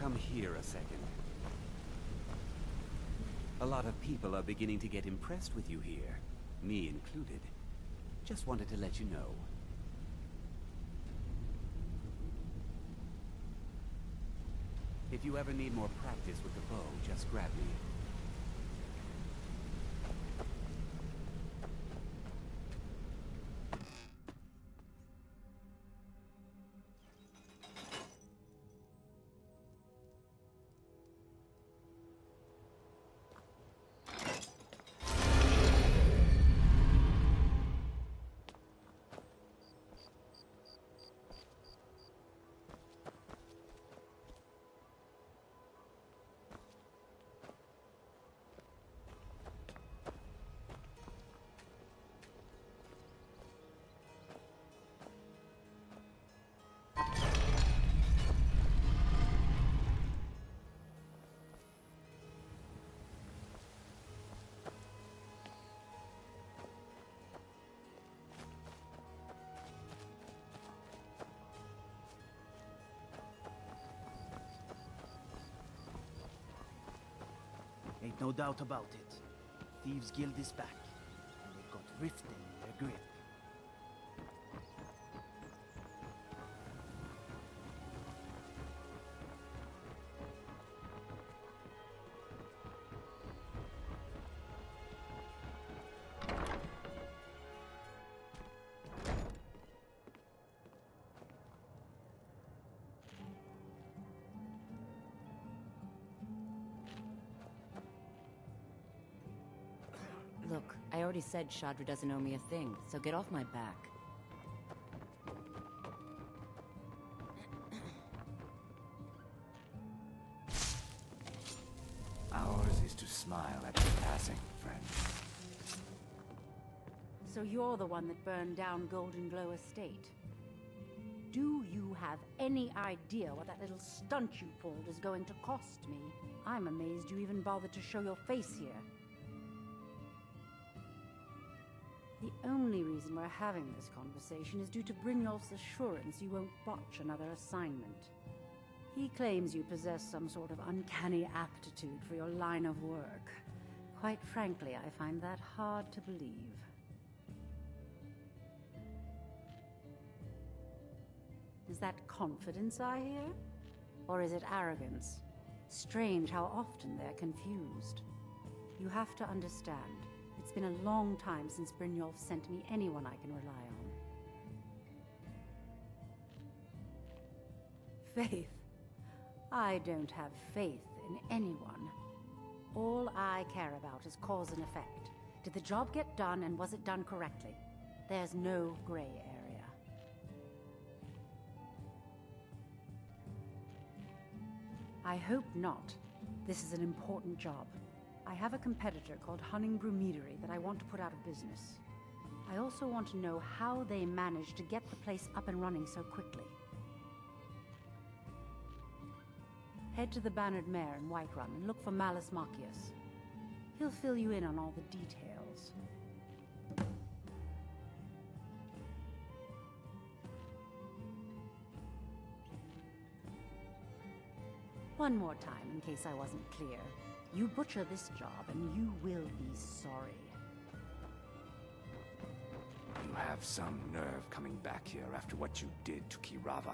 Come here a second. A lot of people are beginning to get impressed with you here, me included. Just wanted to let you know. If you ever need more practice with the bow, just grab me. Ain't no doubt about it. Thieves' Guild is back, and they've got Riften in their grip. Look, I already said Shadra doesn't owe me a thing, so get off my back. Ours is to smile at your passing, friend. So you're the one that burned down Golden Glow Estate. Do you have any idea what that little stunt you pulled is going to cost me? I'm amazed you even bothered to show your face here. The only reason we're having this conversation is due to Brynjolf's assurance you won't botch another assignment. He claims you possess some sort of uncanny aptitude for your line of work. Quite frankly, I find that hard to believe. Is that confidence I hear? Or is it arrogance? Strange how often they're confused. You have to understand. It's been a long time since Brynjolf sent me anyone I can rely on. Faith? I don't have faith in anyone. All I care about is cause and effect. Did the job get done, and was it done correctly? There's no gray area. I hope not. This is an important job. I have a competitor called Hunningbrew Meadery that I want to put out of business. I also want to know how they managed to get the place up and running so quickly. Head to the Bannered Mare in Whiterun and look for Malus Machius. He'll fill you in on all the details. One more time, in case I wasn't clear. You butcher this job, and you will be sorry. You have some nerve coming back here after what you did to Kirava.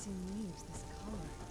seen leaves this color.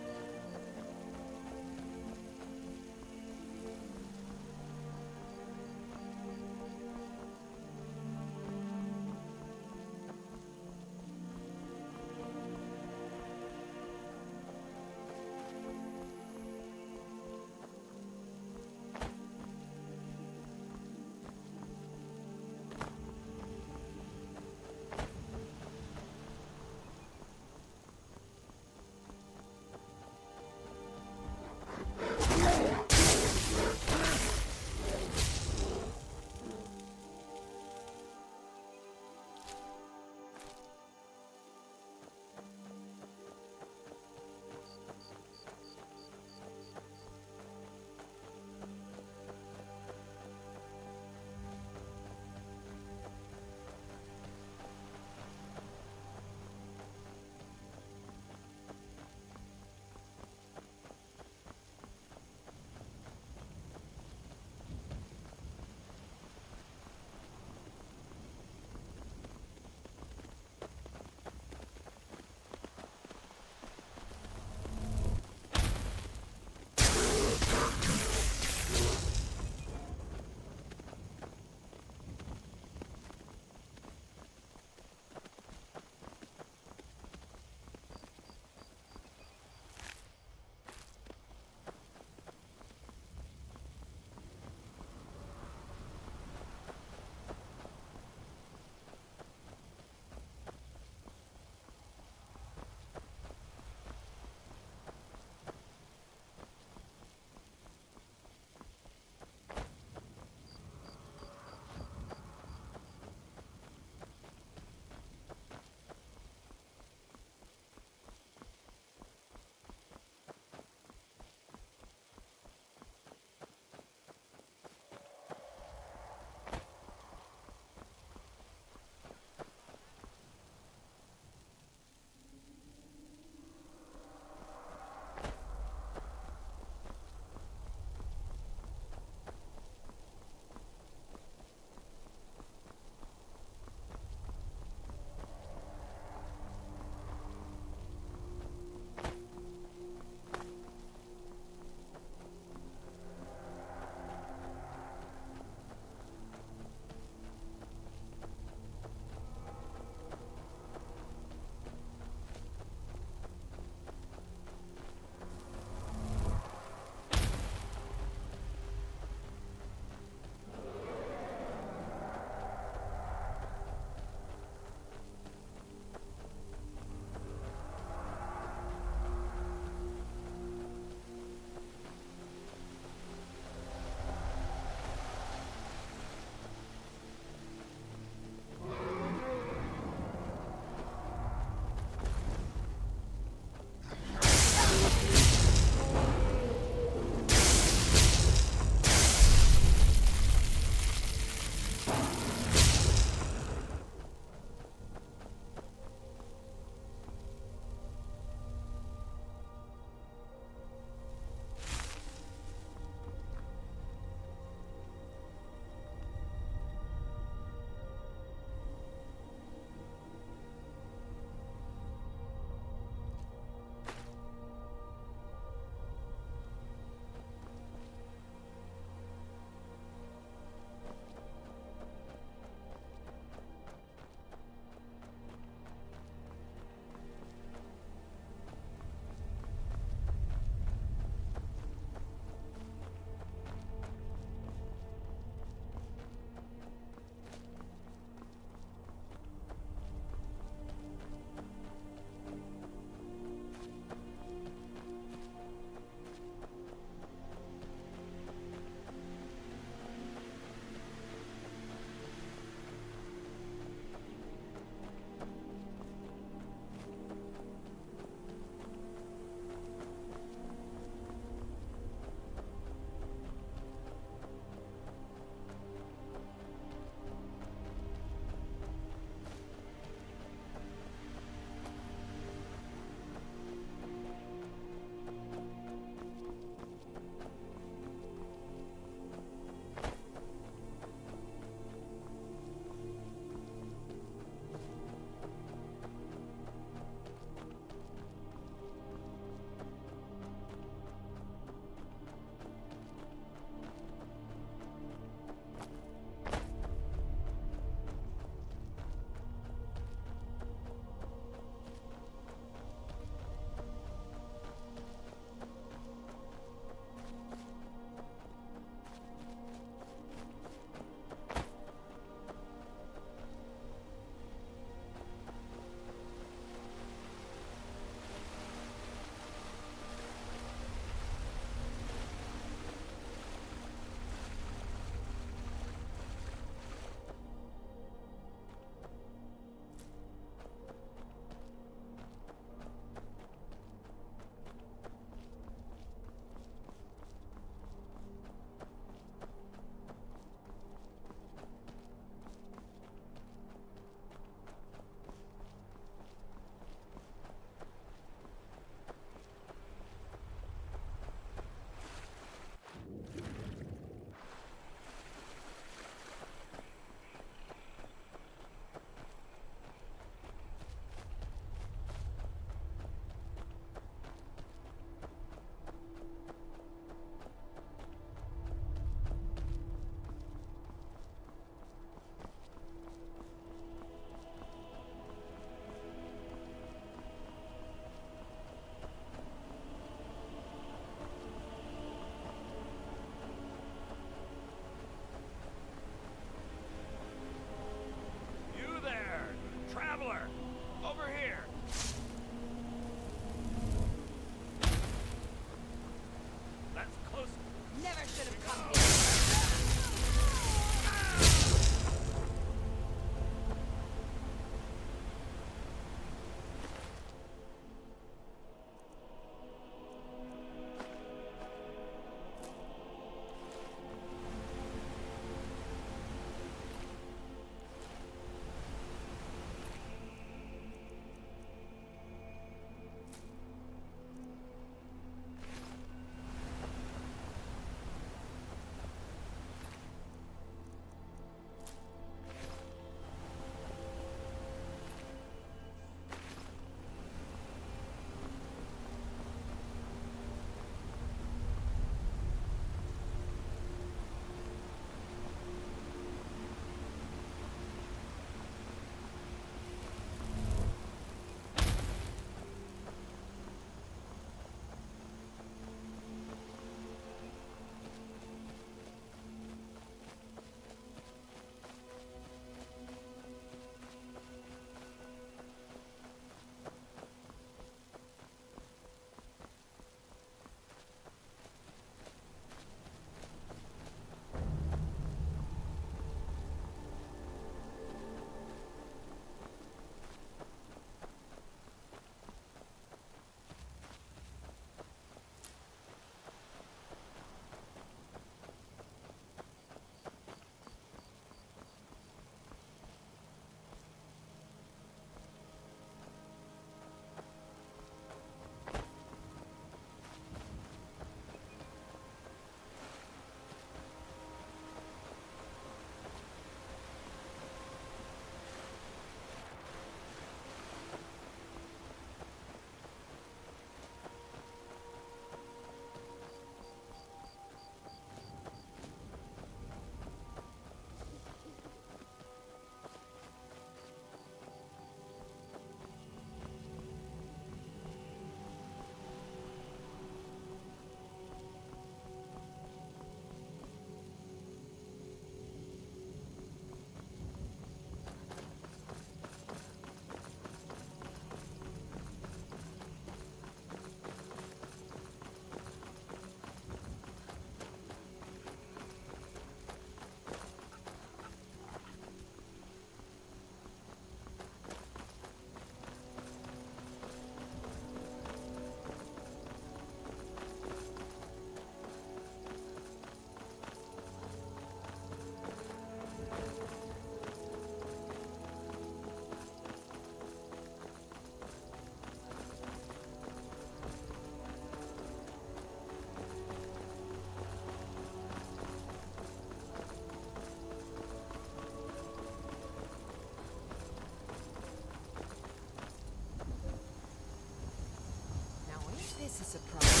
That's a surprise.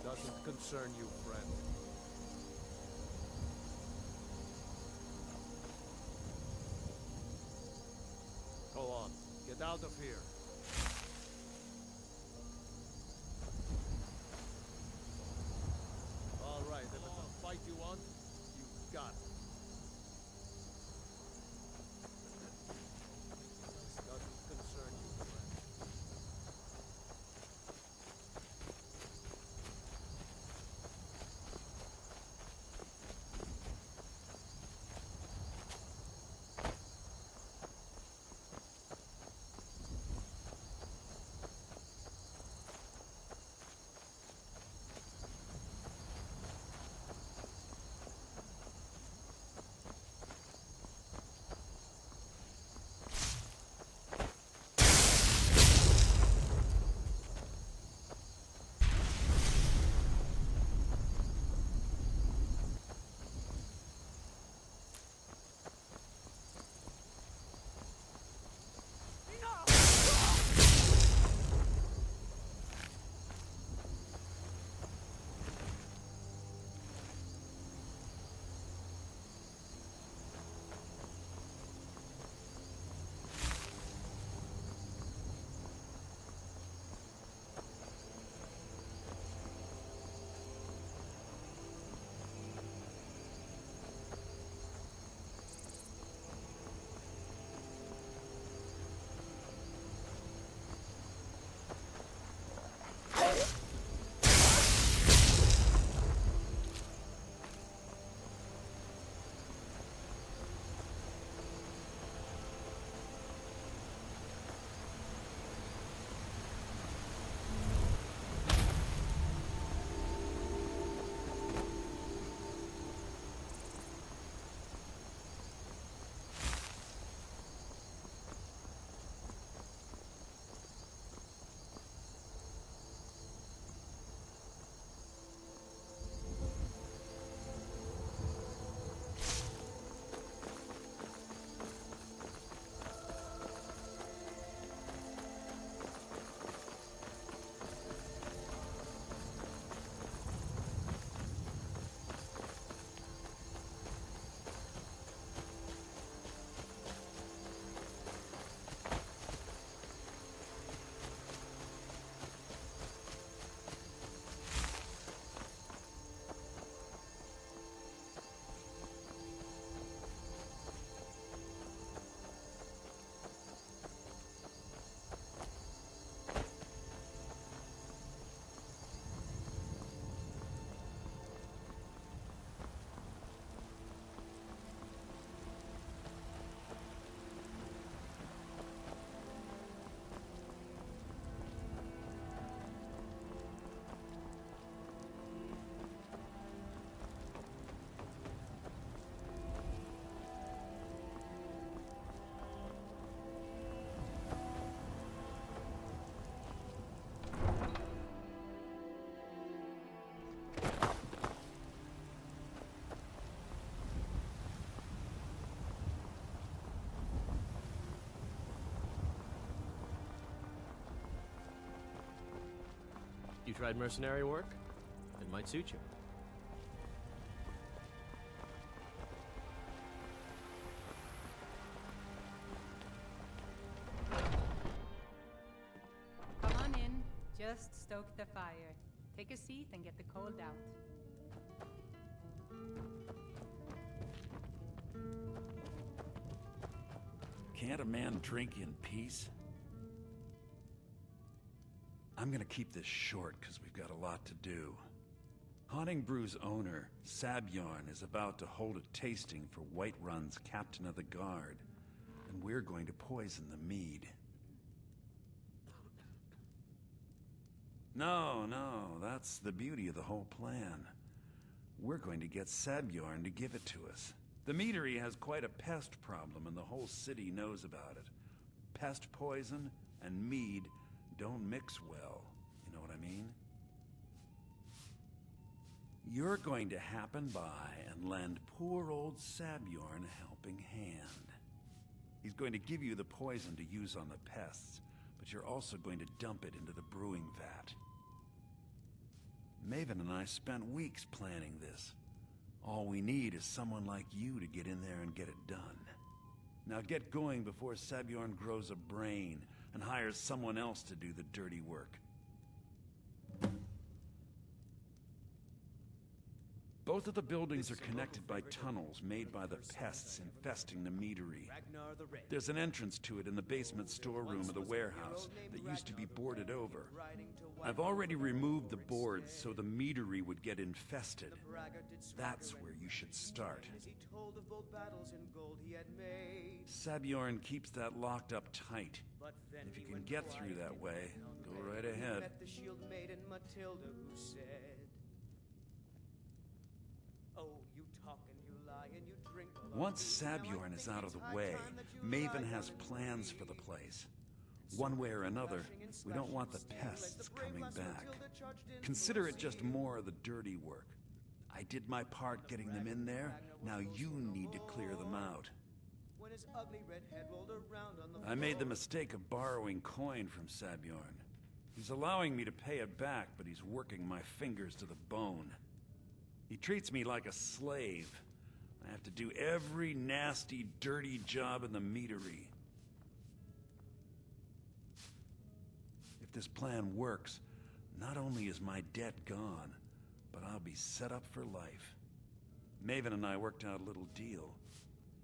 Doesn't concern you, friend. Go on. Get out of here. All right, if it's a fight you want, you've got it. This doesn't concern you, friend. You tried mercenary work? It might suit you. Come on in. Just stoke the fire. Take a seat and get the cold out. Can't a man drink in peace? I'm gonna keep this short because we've got a lot to do. Haunting Brew's owner, Sabjorn, is about to hold a tasting for Whiterun's Captain of the Guard, and we're going to poison the mead. No, that's the beauty of the whole plan. We're going to get Sabjorn to give it to us. The meadery has quite a pest problem, and the whole city knows about it. Pest poison and mead don't mix well, you know what I mean? You're going to happen by and lend poor old Sabjorn a helping hand. He's going to give you the poison to use on the pests, but you're also going to dump it into the brewing vat. Maven and I spent weeks planning this. All we need is someone like you to get in there and get it done. Now get going before Sabjorn grows a brain and hires someone else to do the dirty work. Both of the buildings are connected by tunnels made by the pests infesting the meadery. There's an entrance to it in the basement storeroom of the warehouse that used to be boarded over. I've already removed the boards so the meadery would get infested. That's where you should start. Sabjorn keeps that locked up tight. If you can get through that way, go right ahead. Once Sabjorn is out of the way, Maven has plans for the place. One way or another, we don't want the pests coming back. Consider it just more of the dirty work. I did my part getting them in there, now you need to clear them out. I made the mistake of borrowing coin from Sabjorn. He's allowing me to pay it back, but he's working my fingers to the bone. He treats me like a slave. I have to do every nasty, dirty job in the meadery. If this plan works, not only is my debt gone, but I'll be set up for life. Maven and I worked out a little deal.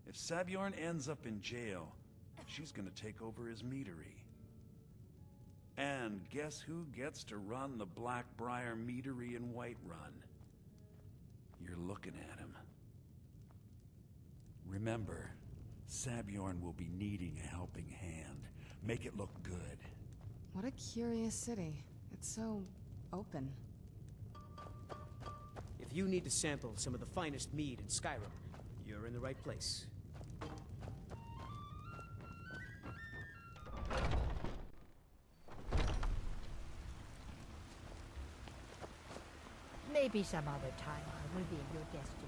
If Sabjorn ends up in jail, she's gonna take over his meadery. And guess who gets to run the Blackbriar meadery in Whiterun? You're looking at him. Remember, Sabjorn will be needing a helping hand. Make it look good. What a curious city. It's so open. If you need to sample some of the finest mead in Skyrim, you're in the right place. Maybe some other time I will be in your destiny.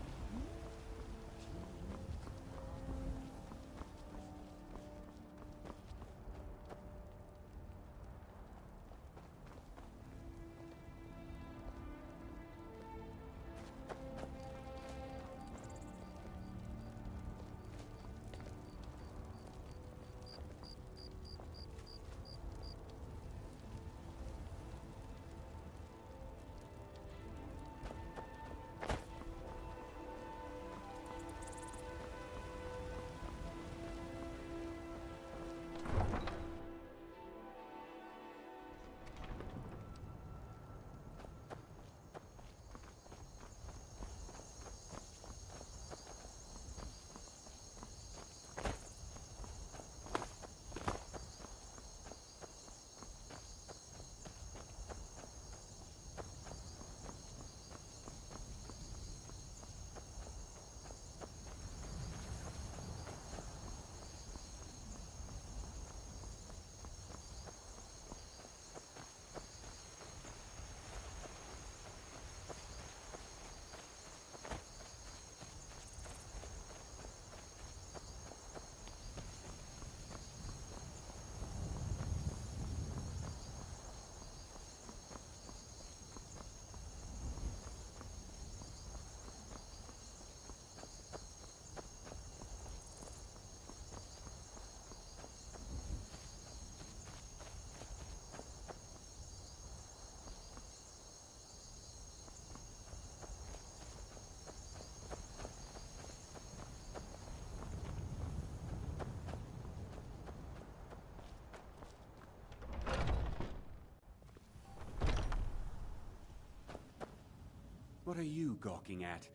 What are you gawking at?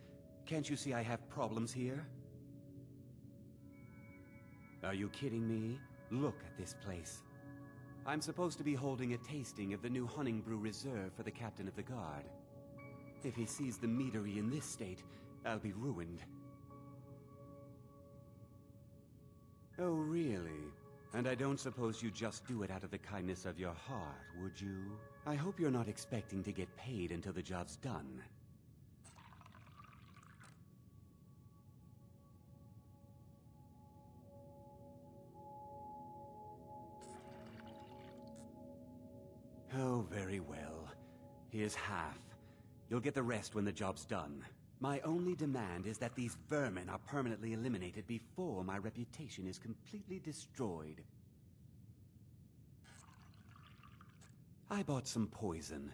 Can't you see I have problems here? Are you kidding me? Look at this place. I'm supposed to be holding a tasting of the new Honningbrew Reserve for the Captain of the Guard. If he sees the meadery in this state, I'll be ruined. Oh, really? And I don't suppose you just do it out of the kindness of your heart, would you? I hope you're not expecting to get paid until the job's done. Oh, very well. Here's half. You'll get the rest when the job's done. My only demand is that these vermin are permanently eliminated before my reputation is completely destroyed. I bought some poison.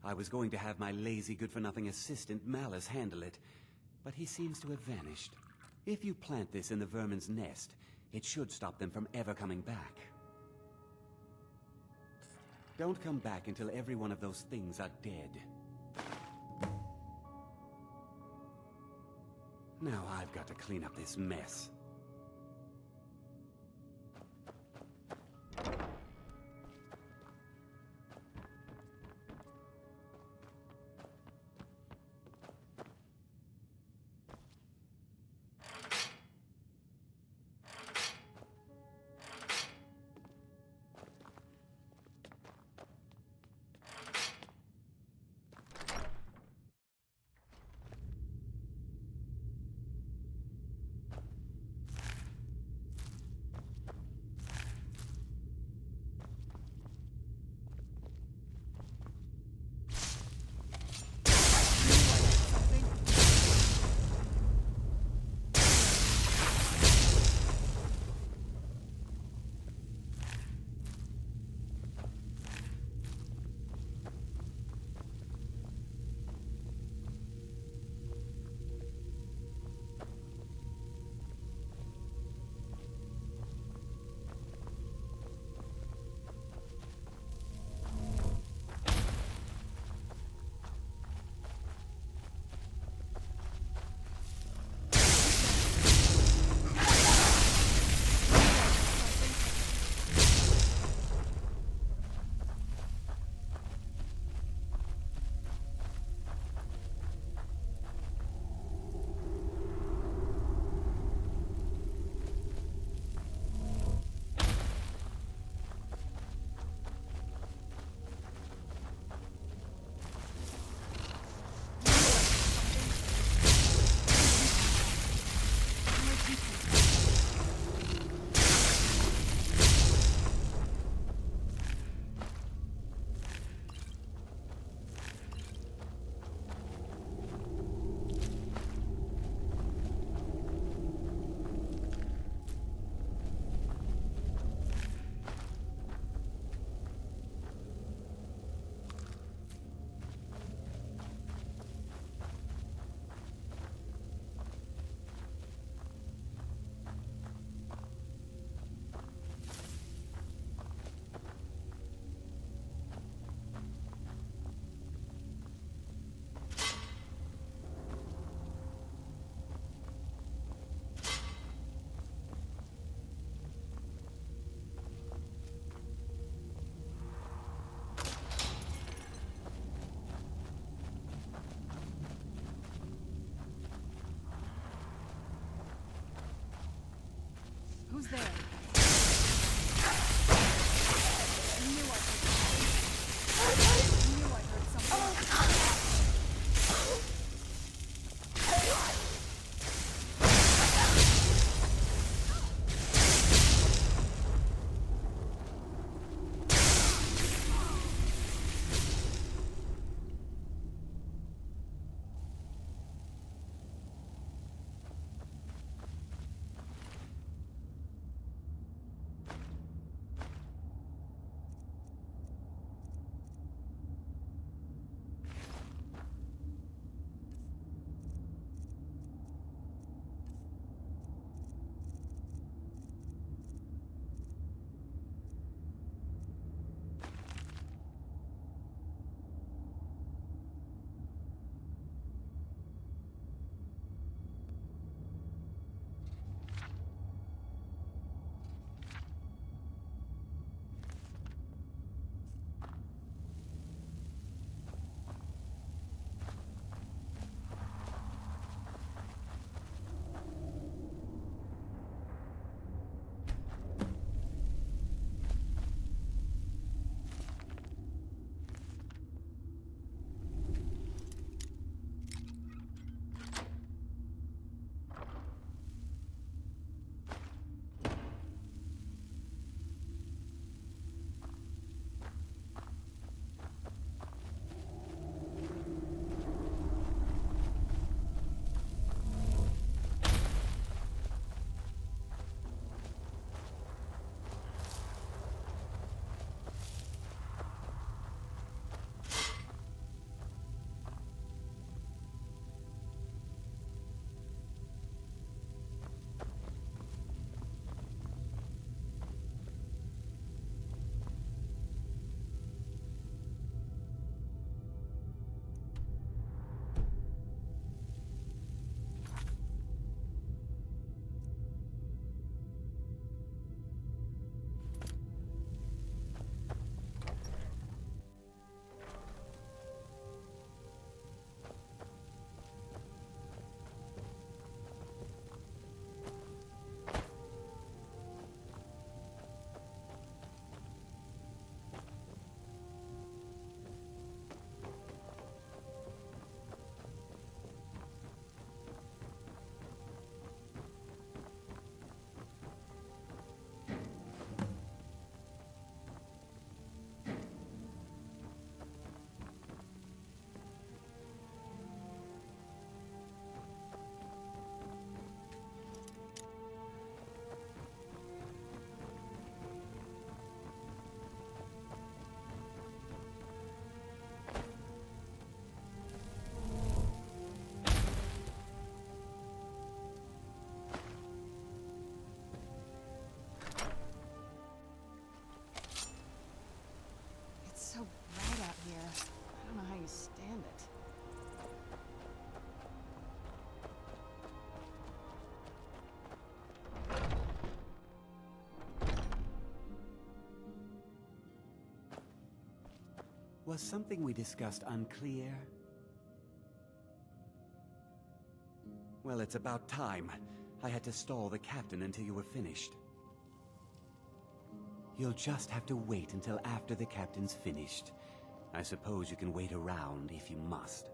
I was going to have my lazy, good-for-nothing assistant Malice handle it, but he seems to have vanished. If you plant this in the vermin's nest, it should stop them from ever coming back. Don't come back until every one of those things are dead. Now I've got to clean up this mess. Who's there? Was something we discussed unclear? Well, it's about time. I had to stall the captain until you were finished. You'll just have to wait until after the captain's finished. I suppose you can wait around if you must.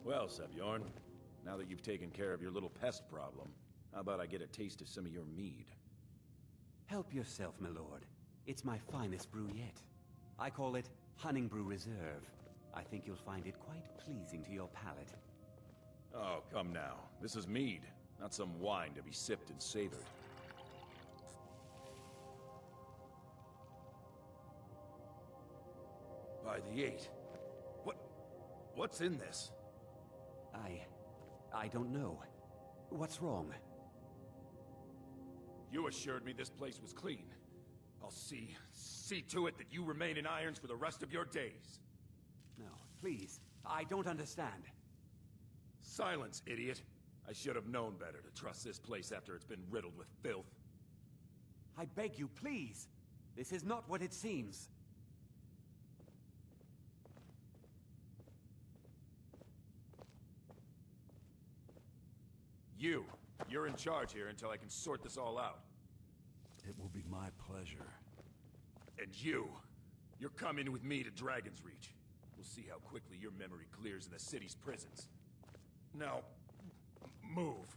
Well, Sebjorn, now that you've taken care of your little pest problem, how about I get a taste of some of your mead? Help yourself, my lord. It's my finest brew yet. I call it Hunning Brew Reserve. I think you'll find it quite pleasing to your palate. Oh, come now. This is mead, not some wine to be sipped and savored. By the 8. What's in this? I don't know. What's wrong? You assured me this place was clean. I'll see to it that you remain in irons for the rest of your days. No, please. I don't understand. Silence, idiot. I should have known better to trust this place after it's been riddled with filth. I beg you, please. This is not what it seems. You're in charge here until I can sort this all out. It will be my pleasure. And you're coming with me to Dragon's Reach. We'll see how quickly your memory clears in the city's prisons. Now, move.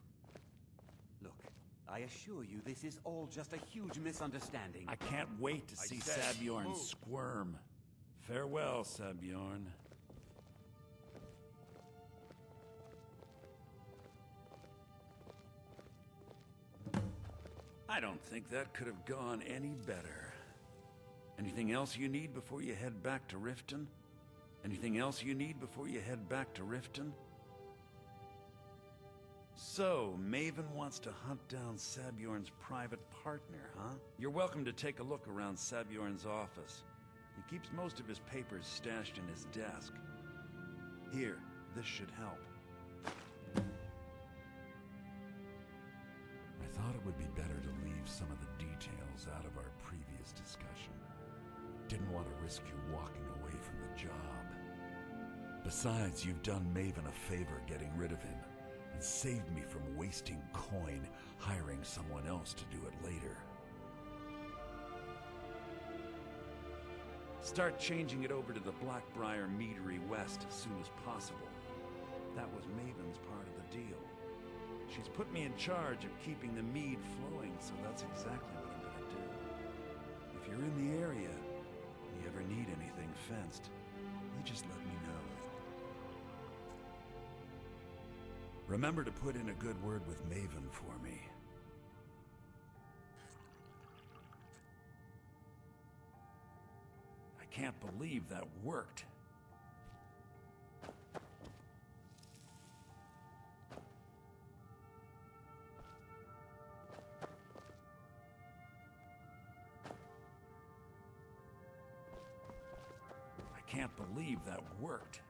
Look, I assure you this is all just a huge misunderstanding. I can't wait to see Sabjorn squirm. Farewell, Sabjorn. I don't think that could have gone any better. Anything else you need before you head back to Riften? Anything else you need before you head back to Riften? So, Maven wants to hunt down Sabjorn's private partner, huh? You're welcome to take a look around Sabjorn's office. He keeps most of his papers stashed in his desk. Here, this should help. I thought it would be better to leave some of the details out of our previous discussion. Didn't want to risk you walking away from the job. Besides, you've done Maven a favor getting rid of him, and saved me from wasting coin hiring someone else to do it later. Start changing it over to the Blackbriar Meadery West as soon as possible. That was Maven's part of the deal. She's put me in charge of keeping the mead flowing, so that's exactly what I'm gonna do. If you're in the area, and you ever need anything fenced, you just let me know. Remember to put in a good word with Maven for me. I can't believe that worked. I can't believe that worked.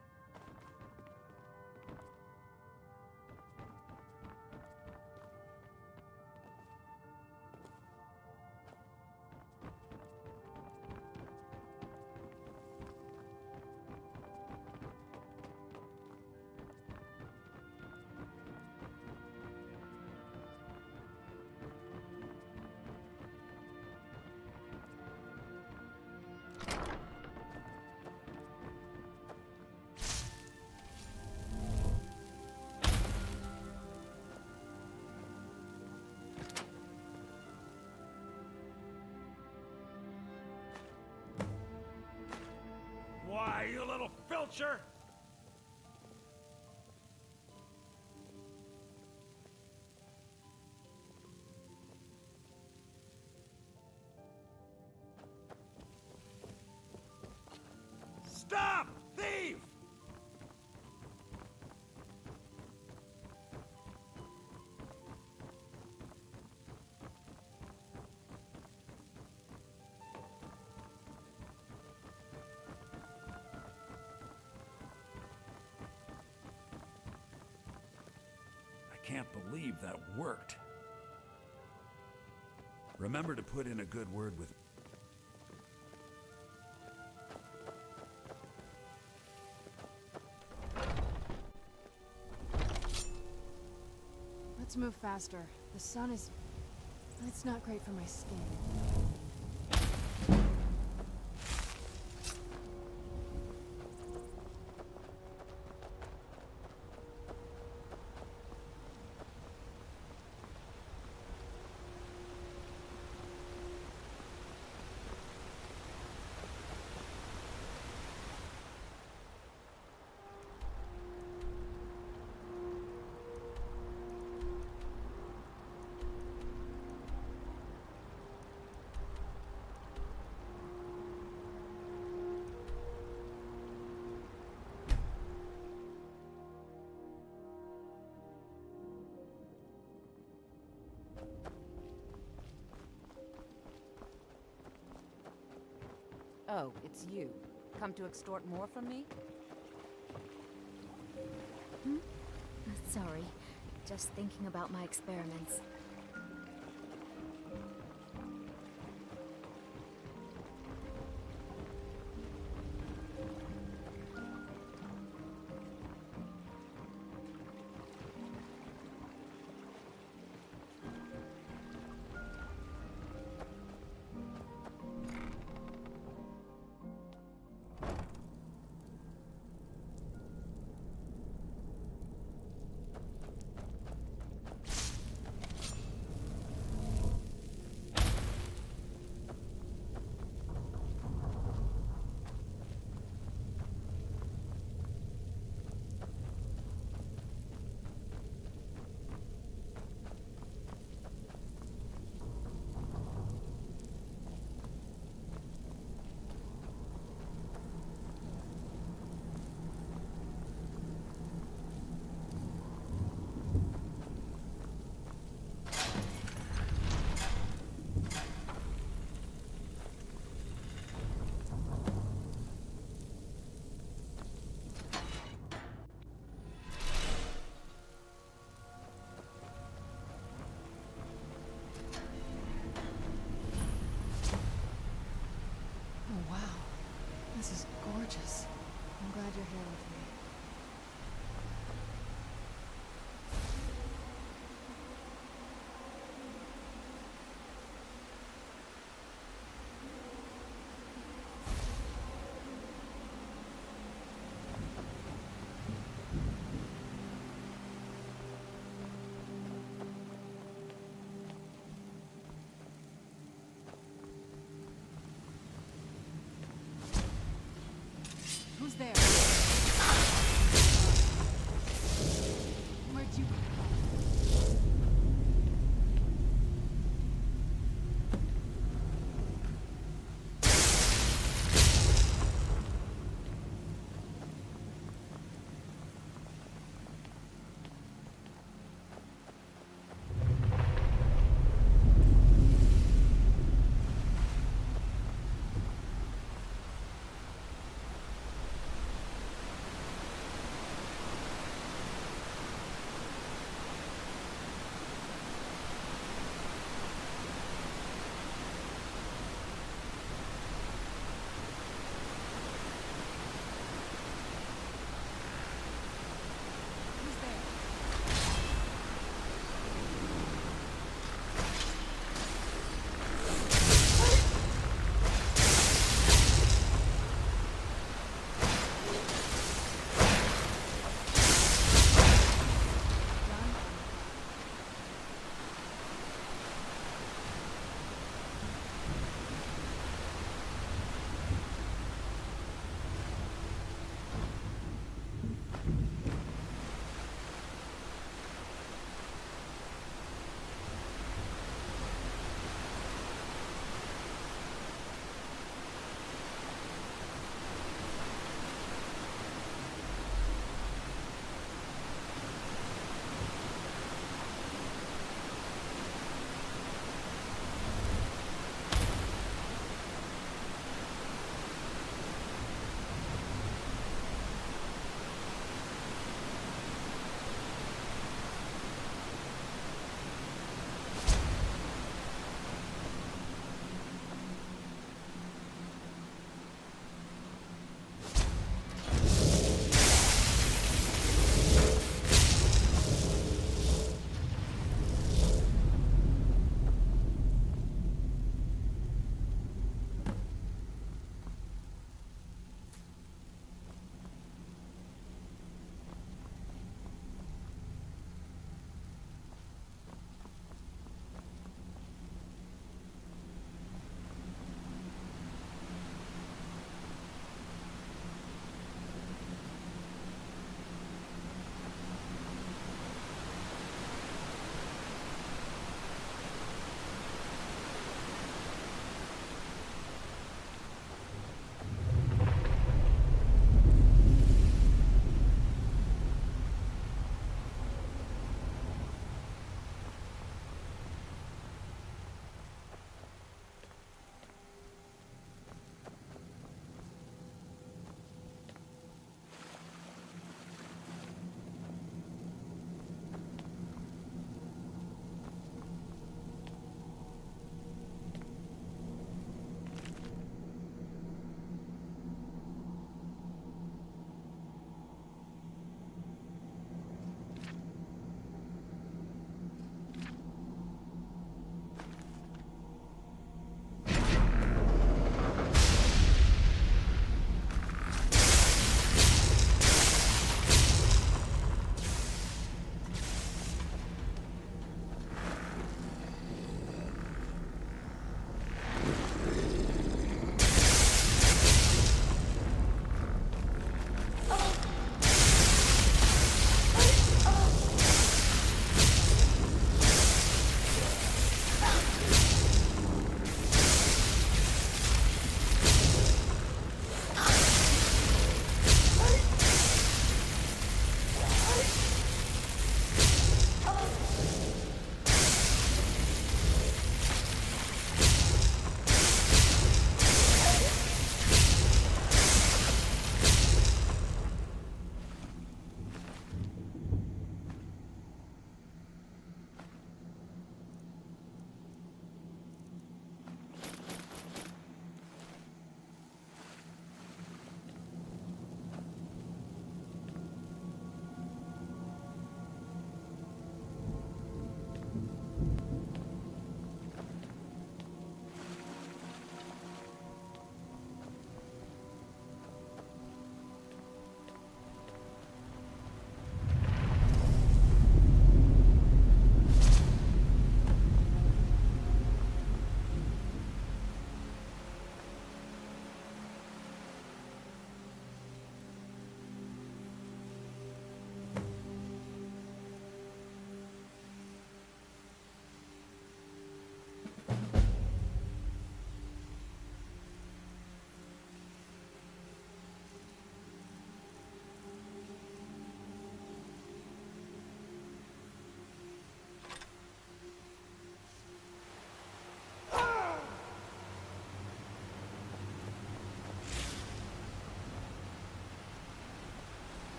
Why, you little filcher! Stop! Thief! can't believe that worked. Remember to put in a good word with... Let's move faster. The sun is... It's not great for my skin. Oh, it's you. Come to extort more from me? Sorry. Just thinking about my experiments. This is gorgeous. I'm glad you're here with me. Who's there?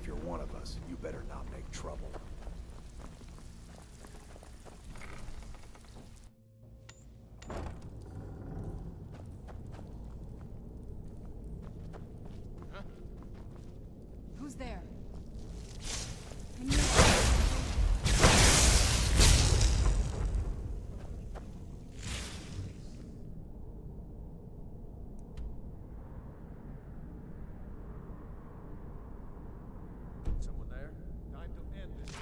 if you're one of us, you better not make trouble. Who's there? Someone there? Time to end this game.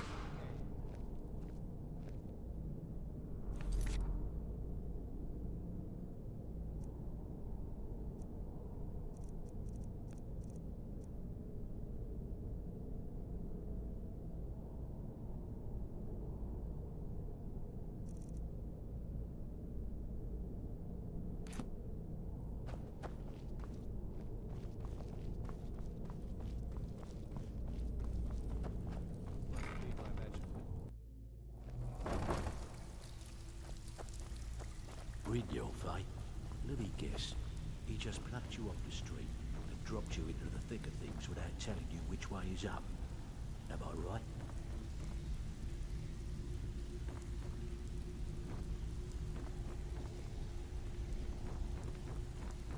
With your fate, let me guess. He just plucked you off the street and dropped you into the thick of things without telling you which way is up. Am I right?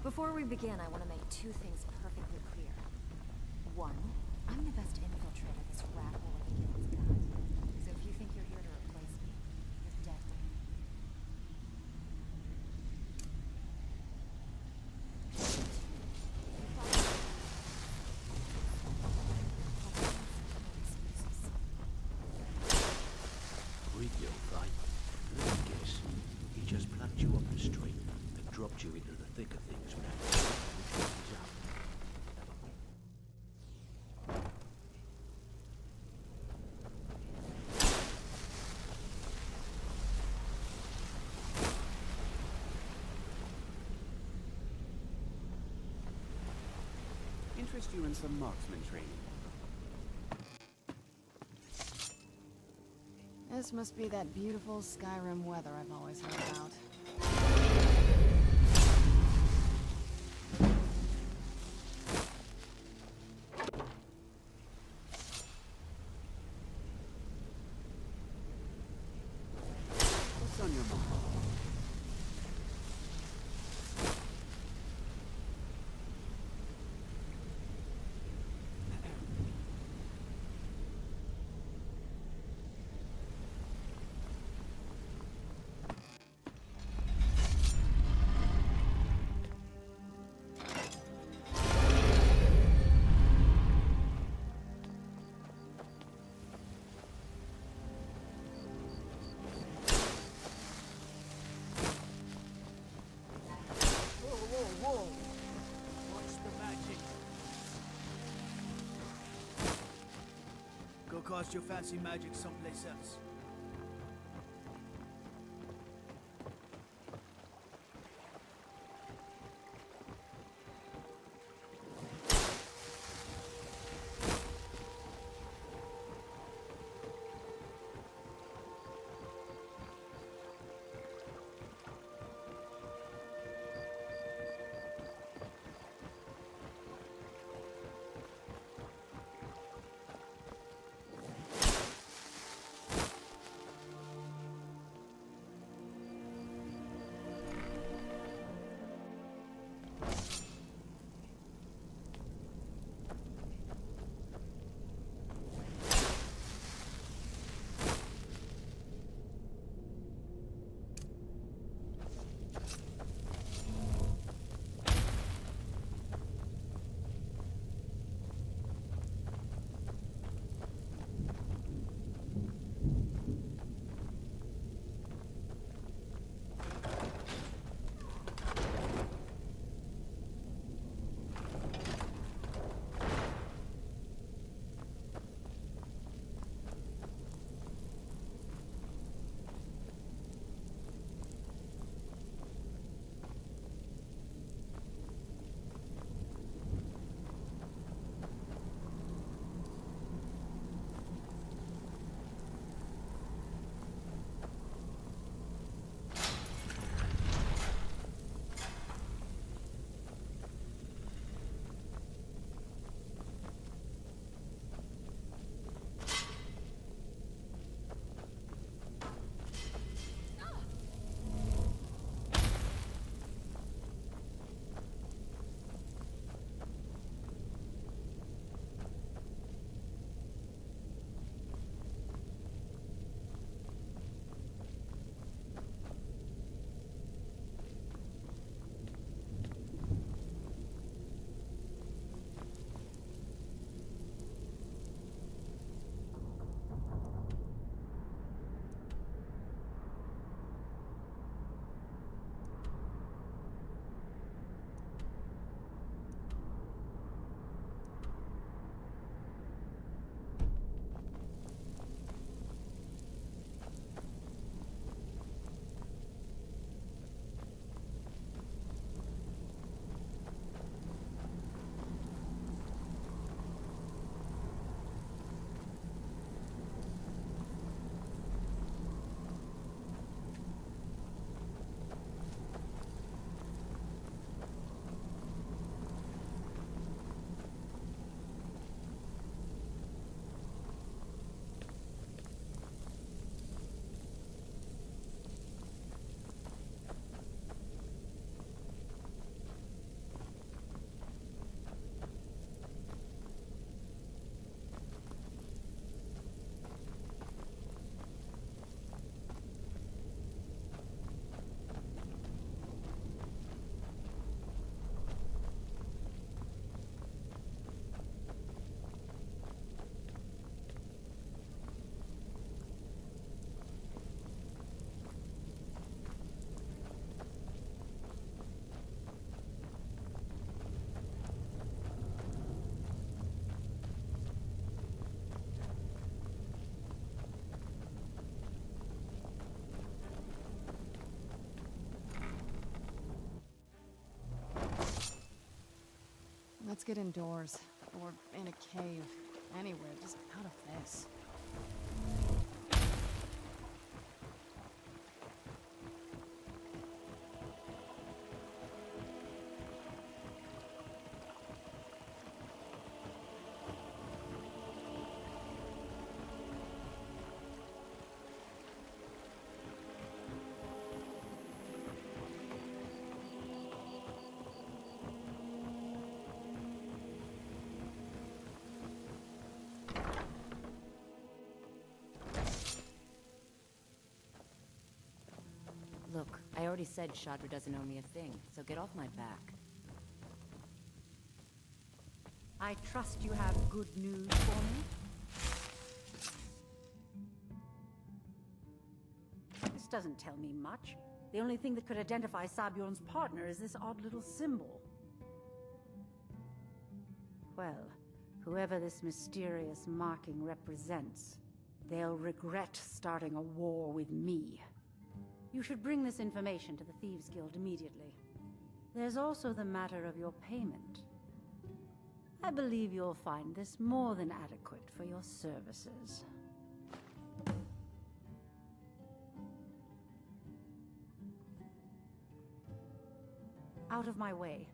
Before we begin, I want to make two things perfectly clear. One, I'm the best infiltrator this rat hole of a guild's got. So if you think you're here to replace me, you're dead wrong. With your fate, let me guess. He just plucked you off the street and dropped you into the thick of things without telling you which way is up. Interest you in some marksman training? This must be that beautiful Skyrim weather I've always heard about. What's on your mind? Whoa! Watch the magic. Go cast your fancy magic someplace else. Let's get indoors. Or in a cave. Anywhere, just out of this. Look, I already said Chandra doesn't owe me a thing, so get off my back. I trust you have good news for me? This doesn't tell me much. The only thing that could identify Sabjorn's partner is this odd little symbol. Well, whoever this mysterious marking represents, they'll regret starting a war with me. You should bring this information to the Thieves Guild immediately. There's also the matter of your payment. I believe you'll find this more than adequate for your services. Out of my way.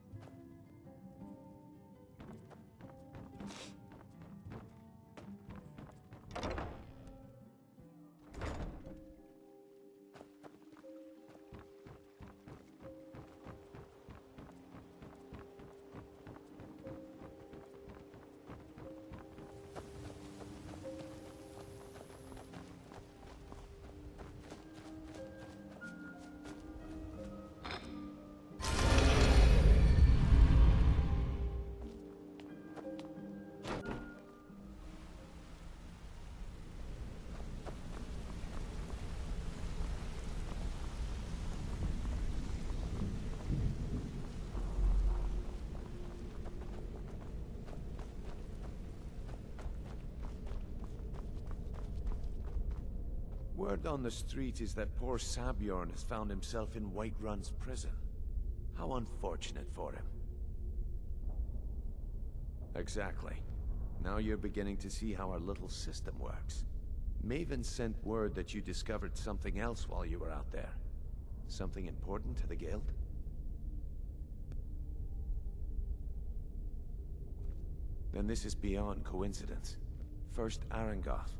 Word on the street is that poor Sabjorn has found himself in Whiterun's prison. How unfortunate for him. Exactly. Now you're beginning to see how our little system works. Maven sent word that you discovered something else while you were out there. Something important to the Guild? Then this is beyond coincidence. First Arangoth,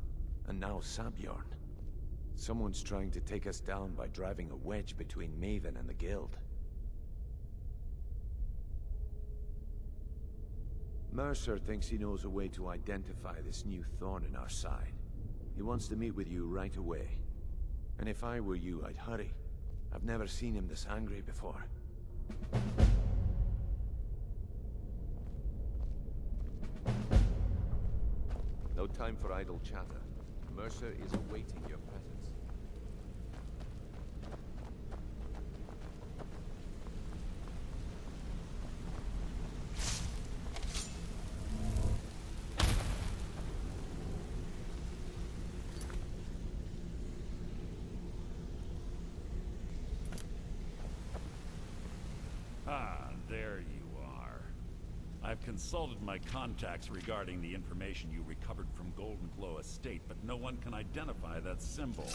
and now Sabjorn. Someone's trying to take us down by driving a wedge between Maven and the Guild. Mercer thinks he knows a way to identify this new thorn in our side. He wants to meet with you right away. And if I were you, I'd hurry. I've never seen him this angry before. No time for idle chatter. Mercer is awaiting your presence. Ah, there you are. I've consulted my contacts regarding the information you recovered from Golden Glow Estate, but no one can identify that symbol.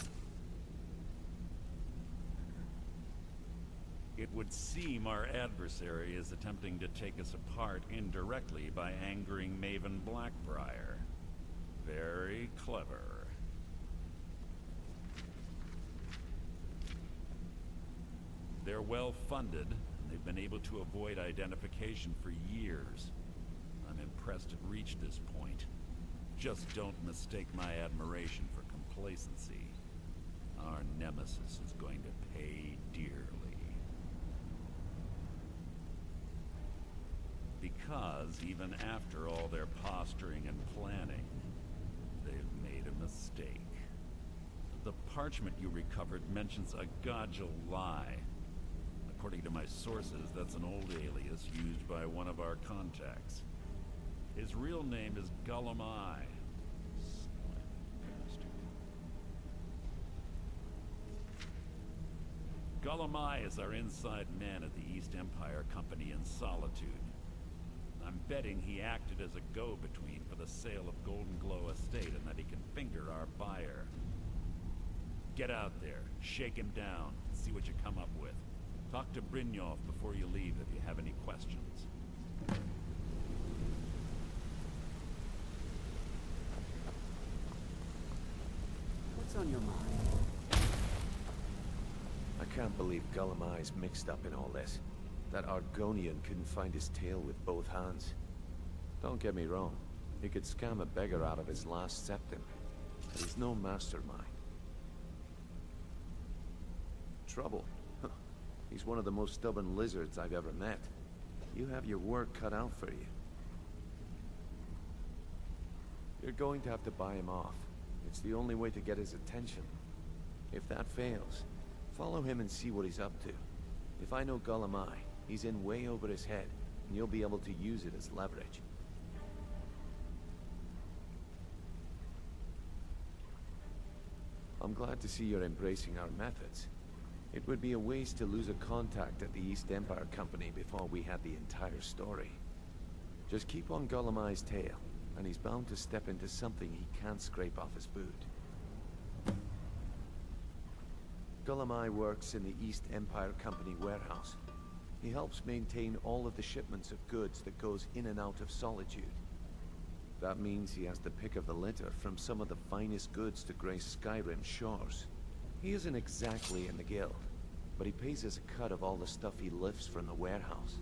It would seem our adversary is attempting to take us apart indirectly by angering Maven Blackbriar. Very clever. They're well funded. They've been able to avoid identification for years. I'm impressed it reached this point. Just don't mistake my admiration for complacency. Our nemesis is going to pay dearly. Because even after all their posturing and planning, they've made a mistake. The parchment you recovered mentions a Godjal lie. According to my sources, that's an old alias used by one of our contacts. His real name is Gullumai. Gullumai is our inside man at the East Empire Company in Solitude. I'm betting he acted as a go-between for the sale of Golden Glow Estate and that he can finger our buyer. Get out there, shake him down, and see what you come up with. Talk to Brynjolf before you leave if you have any questions. What's on your mind? I can't believe Gullimeye's mixed up in all this. That Argonian couldn't find his tail with both hands. Don't get me wrong, he could scam a beggar out of his last septim, but he's no mastermind. Trouble? Huh. He's one of the most stubborn lizards I've ever met. You have your work cut out for you. You're going to have to buy him off. It's the only way to get his attention. If that fails, follow him and see what he's up to. If I know Gullimeye, he's in way over his head, and you'll be able to use it as leverage. I'm glad to see you're embracing our methods. It would be a waste to lose a contact at the East Empire Company before we had the entire story. Just keep on Gullimeye's tail, and he's bound to step into something he can't scrape off his boot. Gullimeye works in the East Empire Company warehouse. He helps maintain all of the shipments of goods that goes in and out of Solitude. That means he has the pick of the litter from some of the finest goods to grace Skyrim's shores. He isn't exactly in the guild, but he pays us a cut of all the stuff he lifts from the warehouse.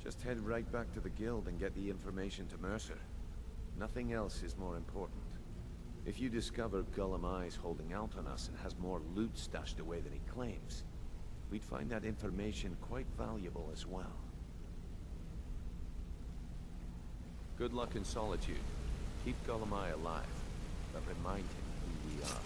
Just head right back to the guild and get the information to Mercer. Nothing else is more important. If you discover Gullimeye's holding out on us and has more loot stashed away than he claims, we'd find that information quite valuable as well. Good luck in Solitude. Keep Gullimeye alive, but remind him who we are.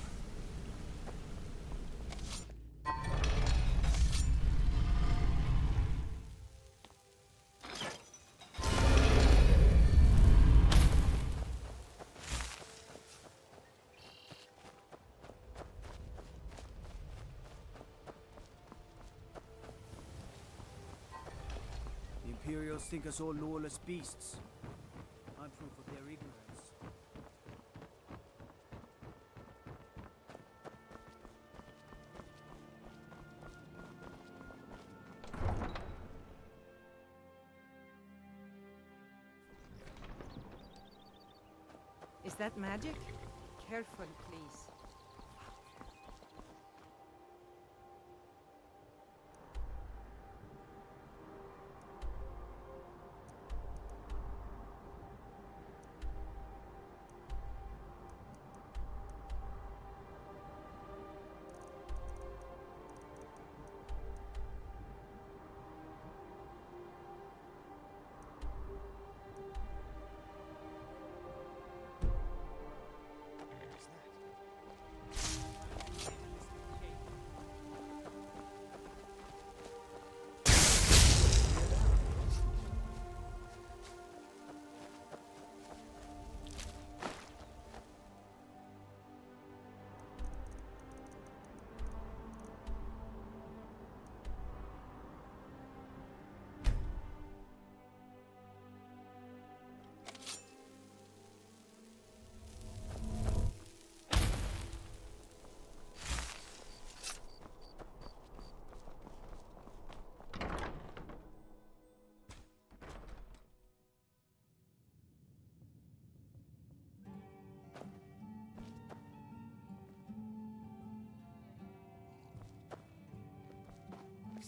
The Imperials think us all lawless beasts. I'm proof of their ignorance. Is that magic? Careful, please.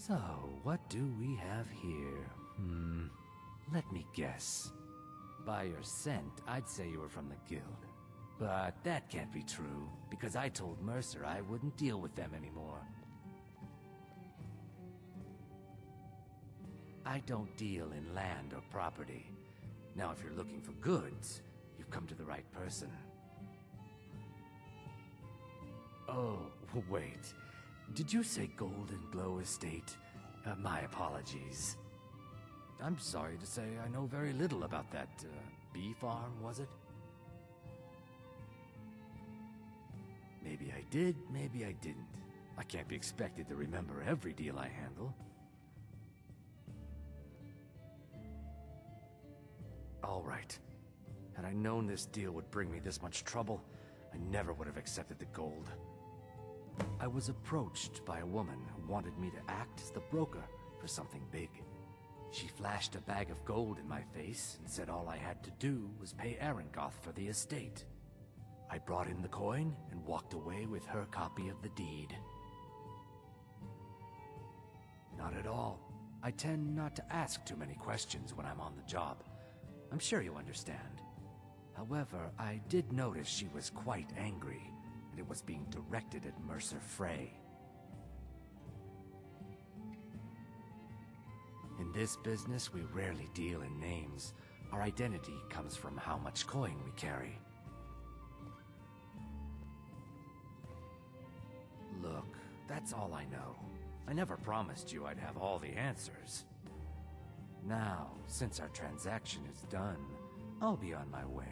So, what do we have here? Let me guess. By your scent, I'd say you were from the guild. But that can't be true, because I told Mercer I wouldn't deal with them anymore. I don't deal in land or property. Now, if you're looking for goods, you've come to the right person. Oh, wait. Did you say Golden Glow Estate? My apologies. I'm sorry to say I know very little about that, bee farm, was it? Maybe I did, maybe I didn't. I can't be expected to remember every deal I handle. All right. Had I known this deal would bring me this much trouble, I never would have accepted the gold. I was approached by a woman who wanted me to act as the broker for something big. She flashed a bag of gold in my face and said all I had to do was pay Arangoth for the estate. I brought in the coin and walked away with her copy of the deed. Not at all. I tend not to ask too many questions when I'm on the job. I'm sure you understand. However, I did notice she was quite angry, and it was being directed at Mercer Frey. In this business, we rarely deal in names. Our identity comes from how much coin we carry. Look, that's all I know. I never promised you I'd have all the answers. Now, since our transaction is done, I'll be on my way.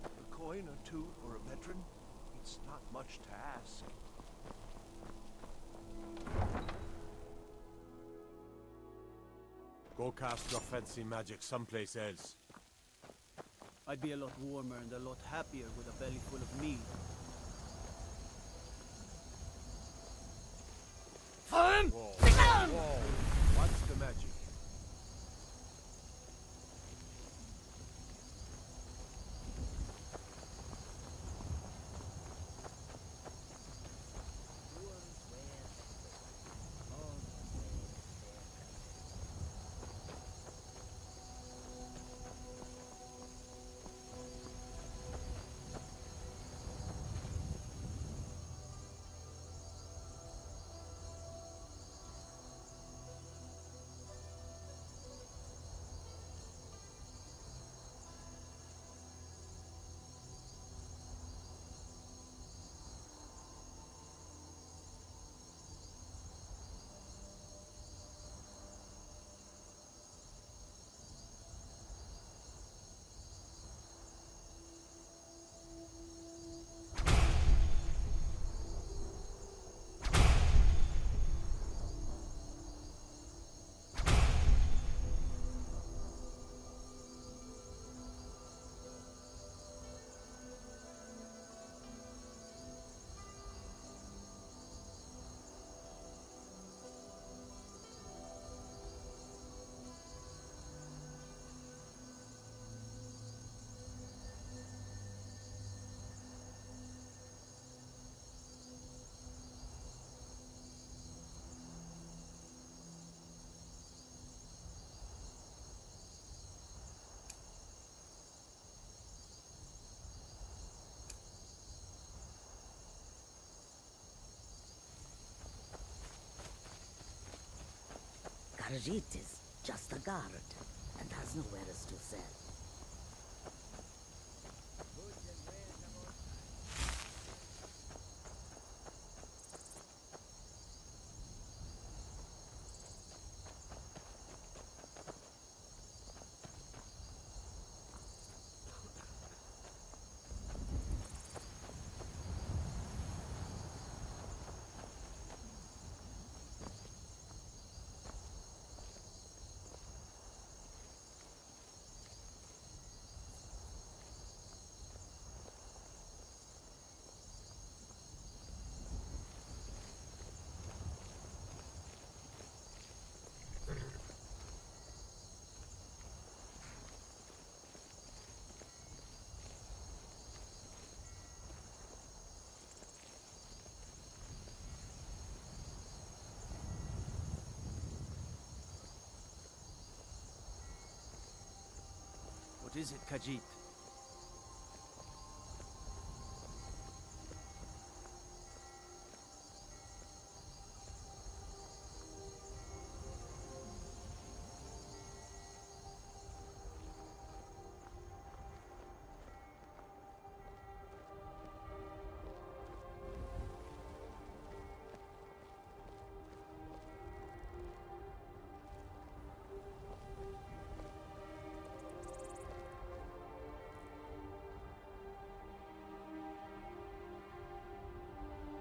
A coin or two for a veteran? It's not much to ask. Go cast your fancy magic someplace else. I'd be a lot warmer and a lot happier with a belly full of meat. Whoa, whoa. What's the magic? Khajiit is just a guard, and has no wares to sell. What is it, Khajiit?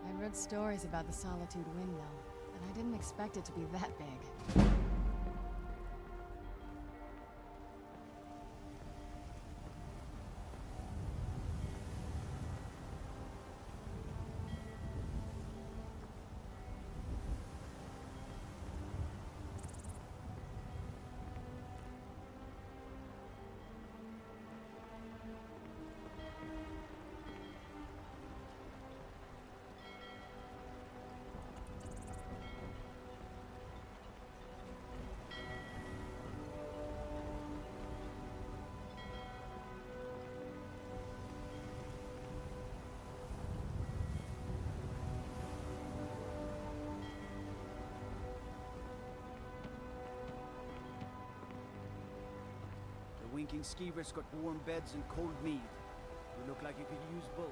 I read stories about the Solitude Windmill, but I didn't expect it to be that big. The winking skeever's got warm beds and cold mead. You look like you could use both.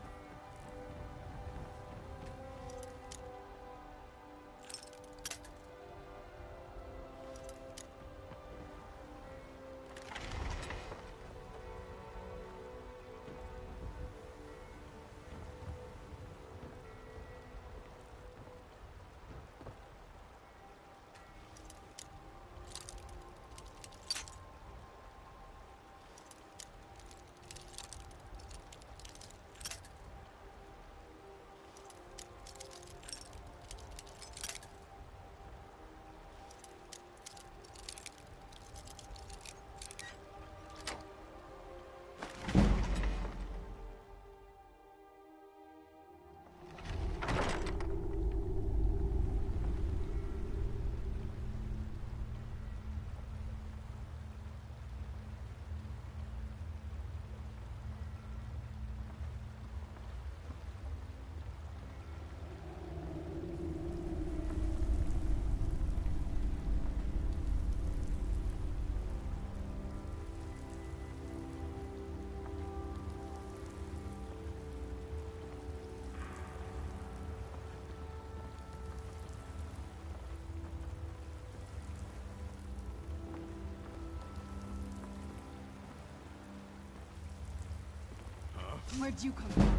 Where'd you come from?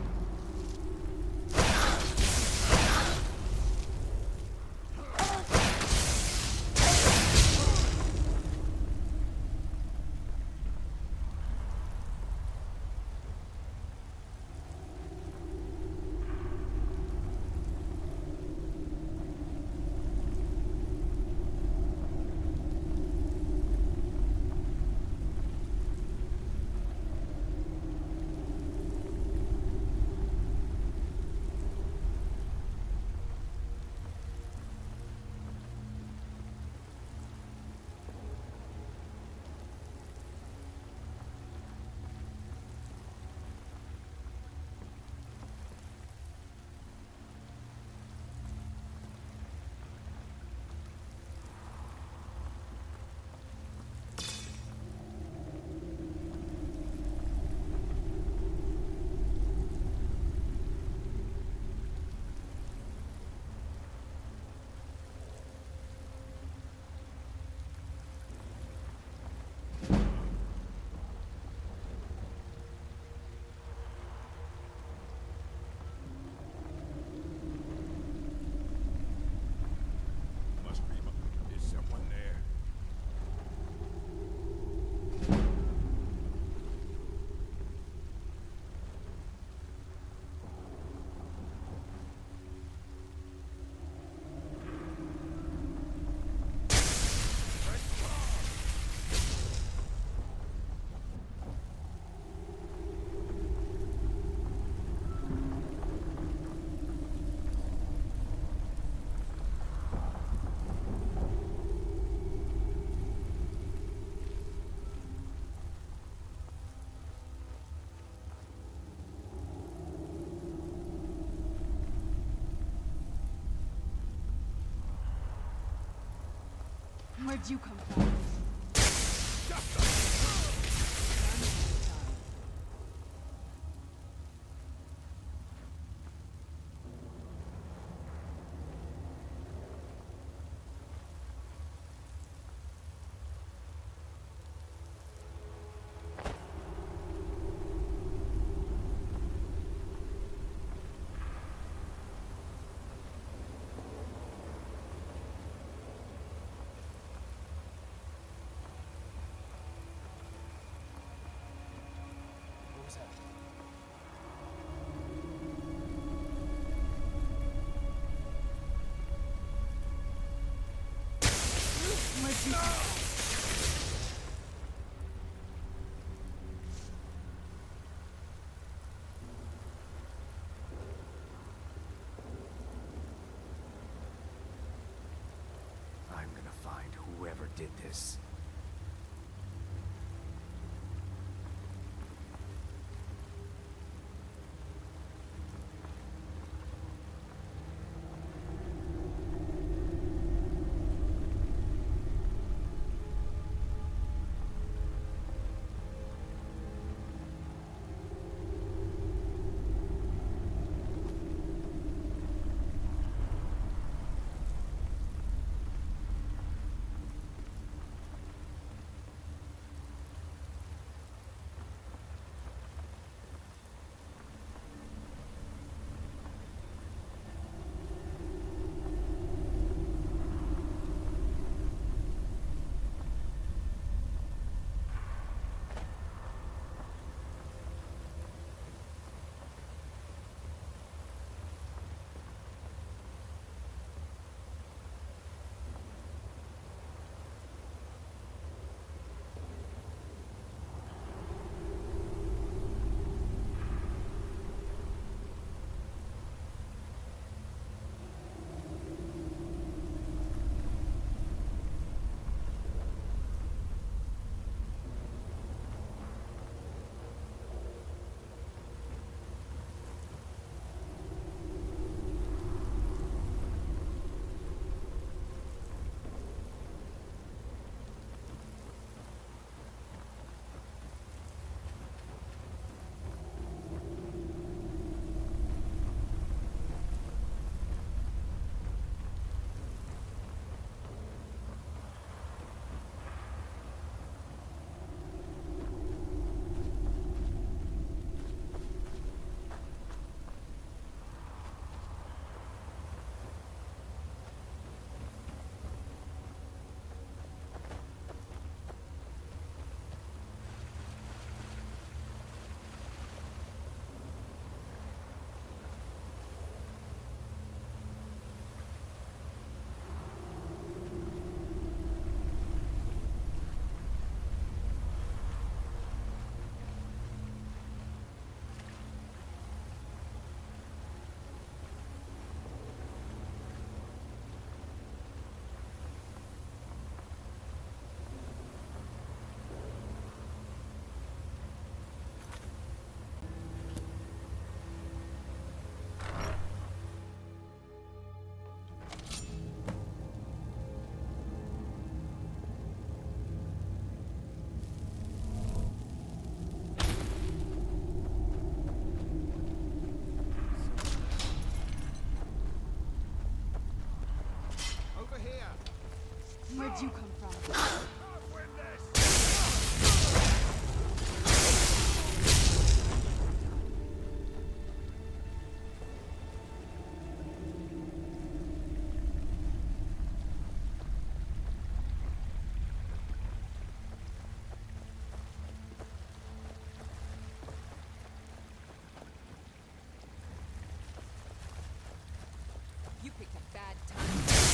Where'd you come from? I'm gonna find whoever did this. Where'd you come from? You picked a bad time.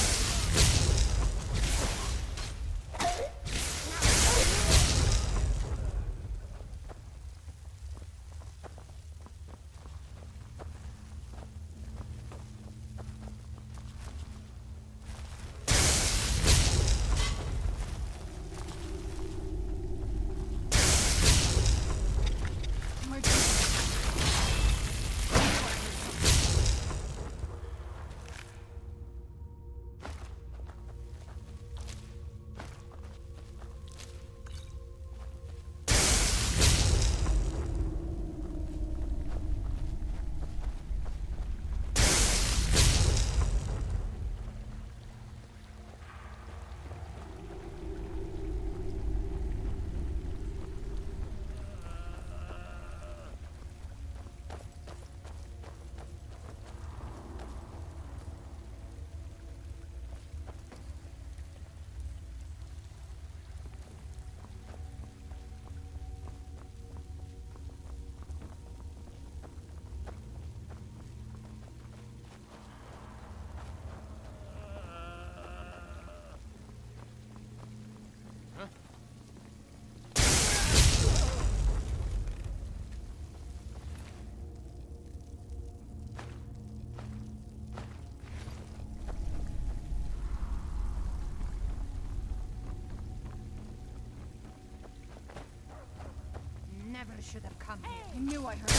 should have come here. I knew I heard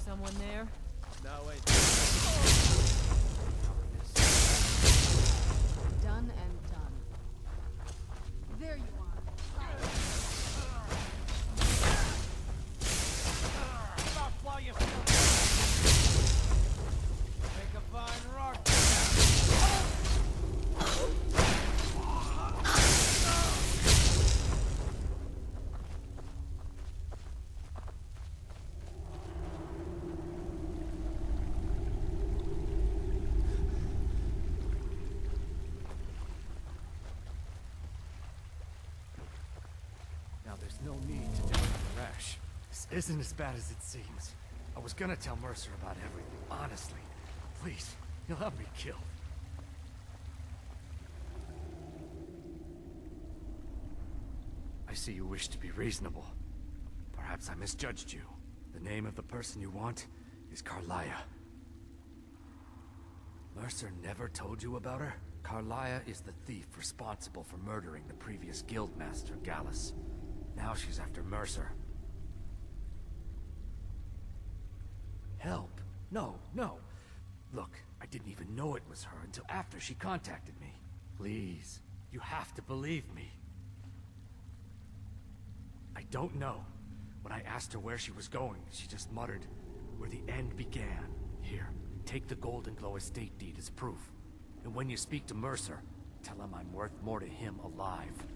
Someone there? No, wait. done and done. There you are. Come on, fly you. Make a fine rock. Now there's no need to do anything rash. This isn't as bad as it seems. I was gonna tell Mercer about everything, honestly. Please, he'll have me killed. I see you wish to be reasonable. Perhaps I misjudged you. The name of the person you want is Carlia. Mercer never told you about her? Carlia is the thief responsible for murdering the previous guildmaster, Gallus. Now she's after Mercer. Help? No, no. Look, I didn't even know it was her until after she contacted me. Please, you have to believe me. I don't know. When I asked her where she was going, she just muttered, "Where the end began." Here, take the Golden Glow estate deed as proof. And when you speak to Mercer, tell him I'm worth more to him alive.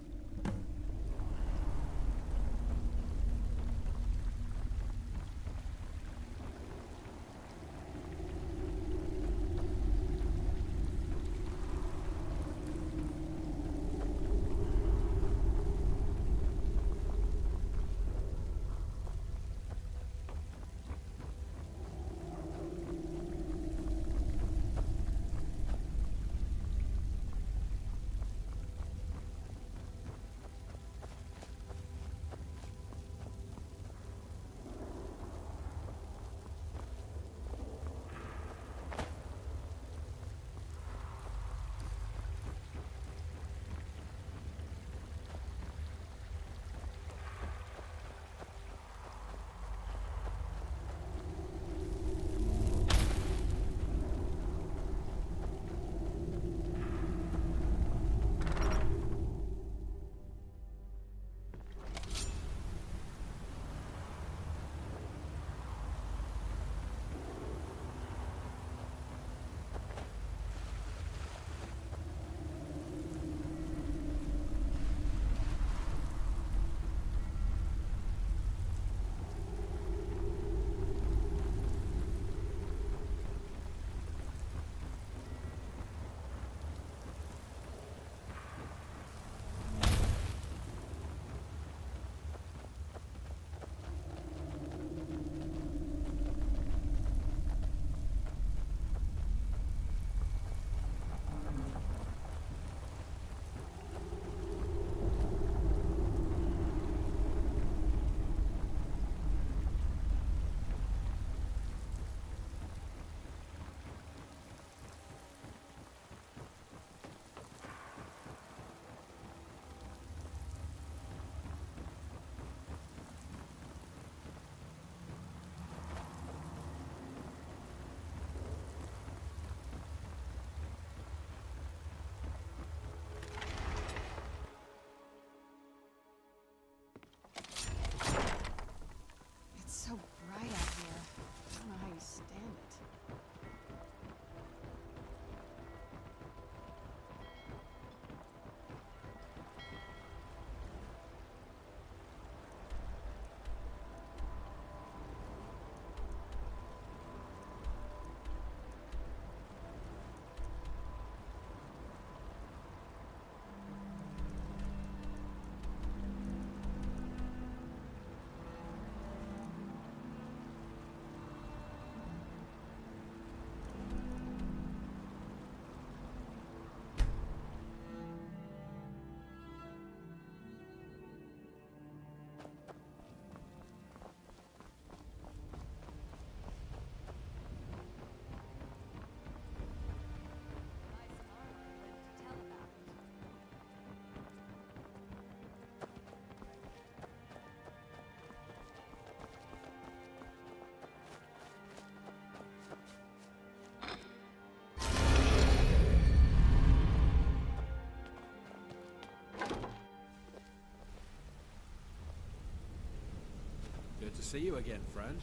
see you again, friend.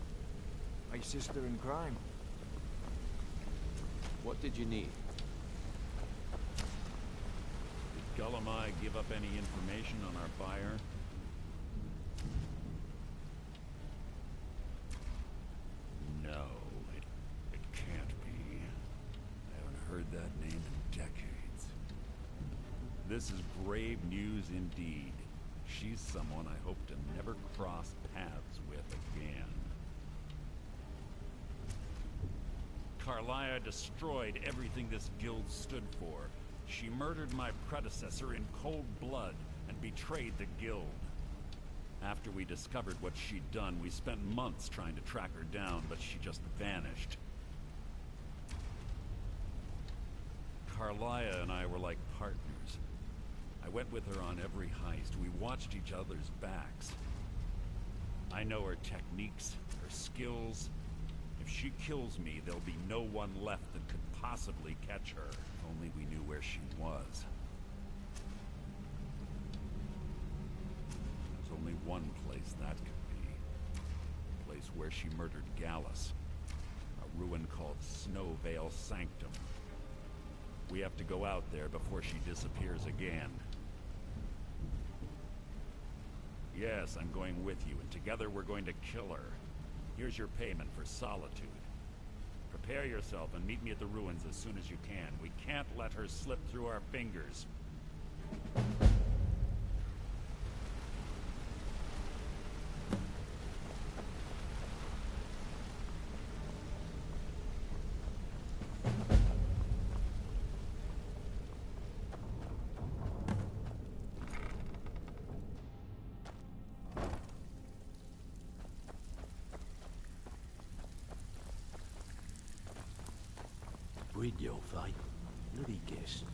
My sister in crime. What did you need? Did Gullamai give up any information on our buyer? No, it can't be. I haven't heard that name in decades. This is grave news indeed. She's someone I hope to never cross paths with again. Carlia destroyed everything this guild stood for. She murdered my predecessor in cold blood and betrayed the guild. After we discovered what she'd done, we spent months trying to track her down, but she just vanished. Carlia and I were like partners. I went with her on every heist. We watched each other's backs. I know her techniques, her skills. If she kills me, there'll be no one left that could possibly catch her. If only we knew where she was. There's only one place that could be. A place where she murdered Gallus. A ruin called Snowvale Sanctum. We have to go out there before she disappears again. Yes, I'm going with you, and together we're going to kill her. Here's your payment for solitude. Prepare yourself and meet me at the ruins as soon as you can. We can't let her slip through our fingers. With your fight, bloody guess.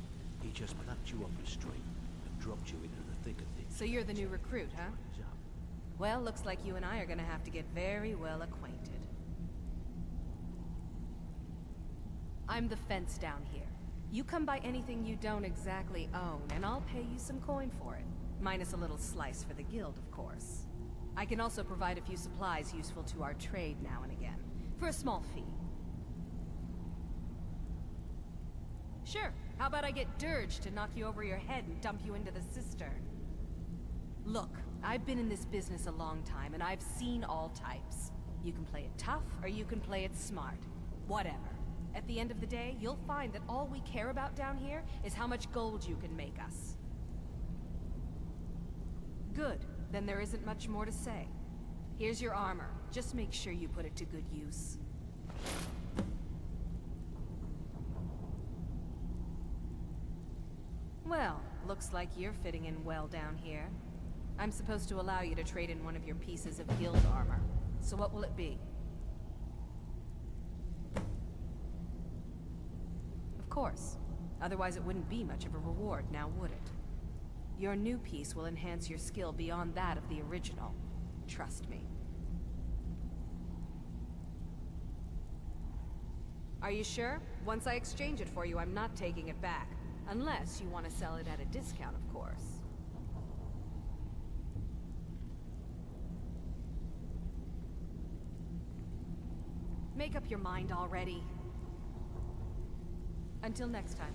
He just plucked you off the street and dropped you into the thick of things. So you're the new recruit, huh? Well, looks like you and I are gonna have to get very well acquainted. I'm the fence down here. You come by anything you don't exactly own, and I'll pay you some coin for it. Minus a little slice for the guild, of course. I can also provide a few supplies useful to our trade now and again, for a small fee. Sure. How about I get Dirge to knock you over your head and dump you into the cistern? Look, I've been in this business a long time, and I've seen all types. You can play it tough, or you can play it smart. Whatever. At the end of the day, you'll find that all we care about down here is how much gold you can make us. Good. Then there isn't much more to say. Here's your armor. Just make sure you put it to good use. Well, looks like you're fitting in well down here. I'm supposed to allow you to trade in one of your pieces of guild armor. So what will it be? Of course. Otherwise it wouldn't be much of a reward, now would it? Your new piece will enhance your skill beyond that of the original. Trust me. Are you sure? Once I exchange it for you, I'm not taking it back. Unless you want to sell it at a discount, of course. Make up your mind already. Until next time.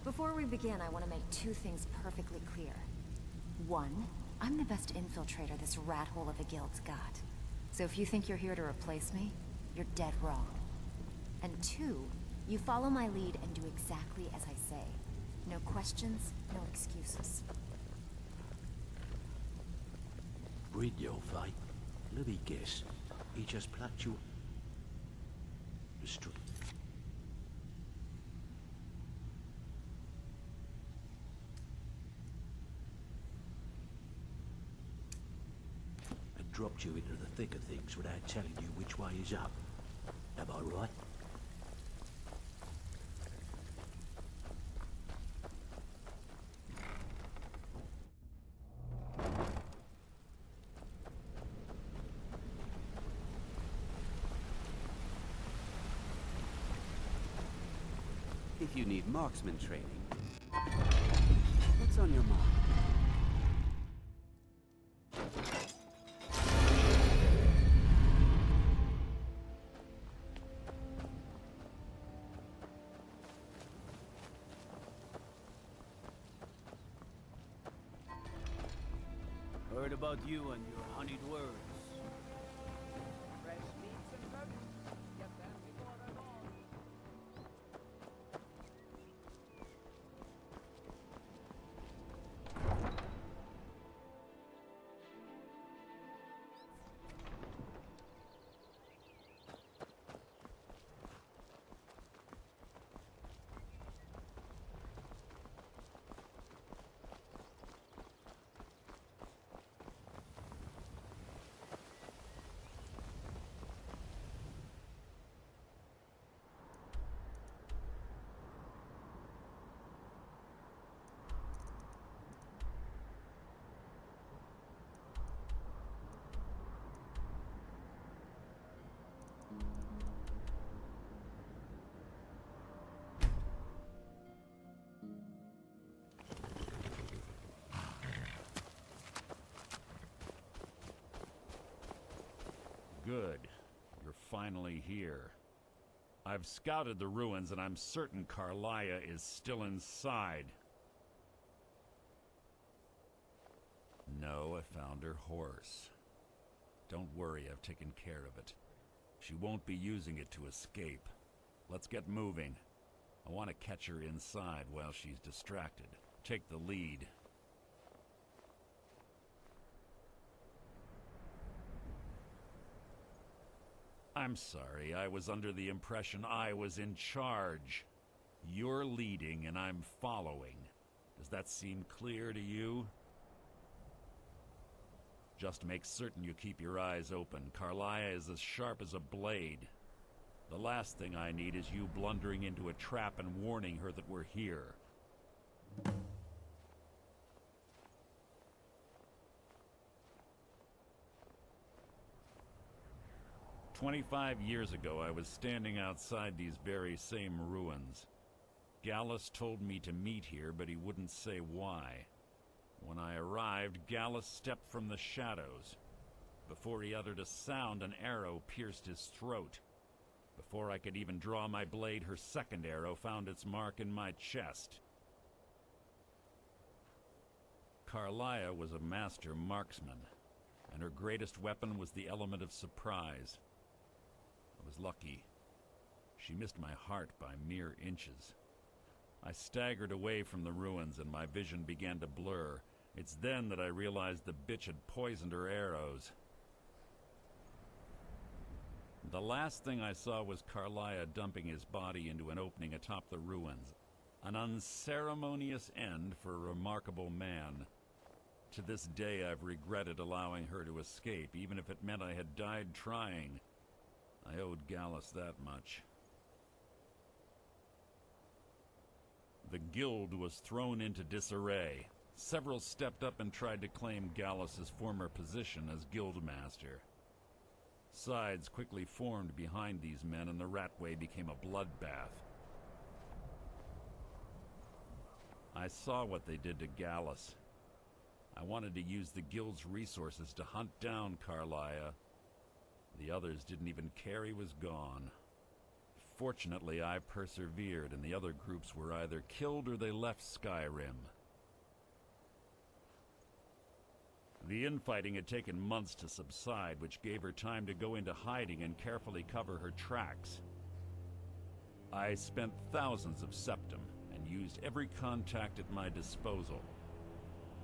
Before we begin, I want to make two things perfectly clear. One, I'm the best infiltrator this rat hole of a guild's got. So if you think you're here to replace me, you're dead wrong. And two, you follow my lead and do exactly as I say. No questions, no excuses. With your fight, bloody guess. He just plucked you the street. Dropped you into the thick of things without telling you which way is up. Am I right? if you need marksman training. What's on your mind? Heard about you and your honeyed words. Fresh meats and produce. Get them before they're gone. Good. You're finally here. I've scouted the ruins and I'm certain Carlia is still inside. No, I found her horse. Don't worry, I've taken care of it. She won't be using it to escape. Let's get moving. I want to catch her inside while she's distracted. Take the lead. I'm sorry, I was under the impression I was in charge. You're leading and I'm following. Does that seem clear to you? Just make certain you keep your eyes open. Carlia is as sharp as a blade. The last thing I need is you blundering into a trap and warning her that we're here. 25 years ago, I was standing outside these very same ruins. Gallus told me to meet here, but he wouldn't say why. When I arrived, Gallus stepped from the shadows. Before he uttered a sound, an arrow pierced his throat. Before I could even draw my blade, her second arrow found its mark in my chest. Carlia was a master marksman, and her greatest weapon was the element of surprise. I was lucky. She missed my heart by mere inches. I staggered away from the ruins and my vision began to blur. It's then that I realized the bitch had poisoned her arrows. The last thing I saw was Carlia dumping his body into an opening atop the ruins. An unceremonious end for a remarkable man. To this day I've regretted allowing her to escape, even if it meant I had died trying. I owed Gallus that much. The guild was thrown into disarray. Several stepped up and tried to claim Gallus's former position as guildmaster. Sides quickly formed behind these men and the Ratway became a bloodbath. I saw what they did to Gallus. I wanted to use the guild's resources to hunt down Carlia. The others didn't even care he was gone. Fortunately, I persevered, and the other groups were either killed or they left Skyrim. The infighting had taken months to subside, which gave her time to go into hiding and carefully cover her tracks. I spent thousands of septum and used every contact at my disposal.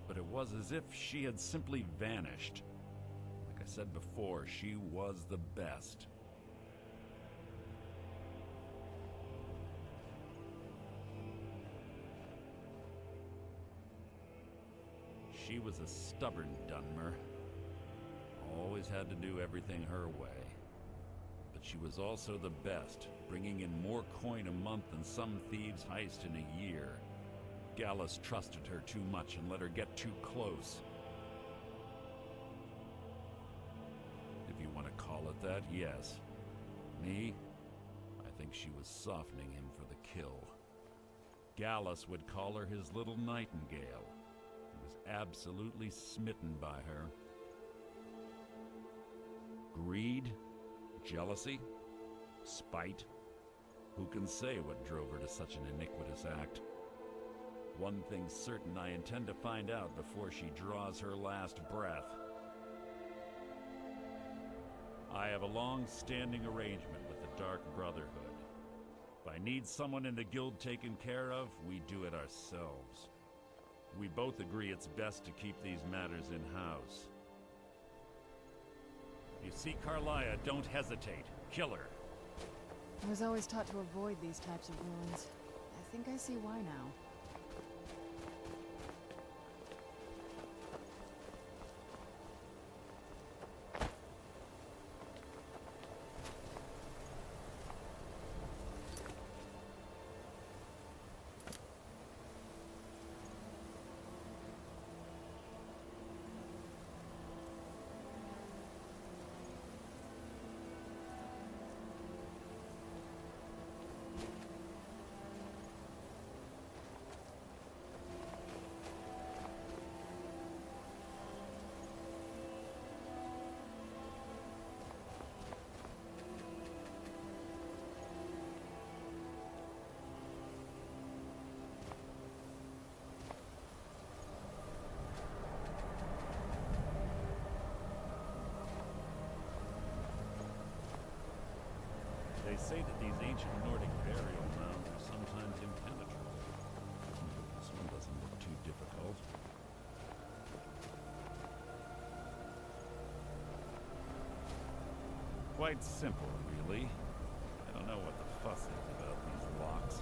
But it was as if she had simply vanished. Like I said before, she was the best. She was a stubborn Dunmer. Always had to do everything her way. But she was also the best, bringing in more coin a month than some thieves heist in a year. Gallus trusted her too much and let her get too close. If you want to call it that, yes. Me? I think she was softening him for the kill. Gallus would call her his little nightingale. He was absolutely smitten by her. Greed? Jealousy? Spite? Who can say what drove her to such an iniquitous act? One thing's certain, I intend to find out before she draws her last breath. I have a long-standing arrangement with the Dark Brotherhood. If I need someone in the guild taken care of, we do it ourselves. We both agree it's best to keep these matters in-house. If you see Carlia, don't hesitate. Kill her. I was always taught to avoid these types of ruins. I think I see why now. They say that these ancient Nordic burial mounds are sometimes impenetrable. This one doesn't look too difficult. Quite simple, really. I don't know what the fuss is about these locks.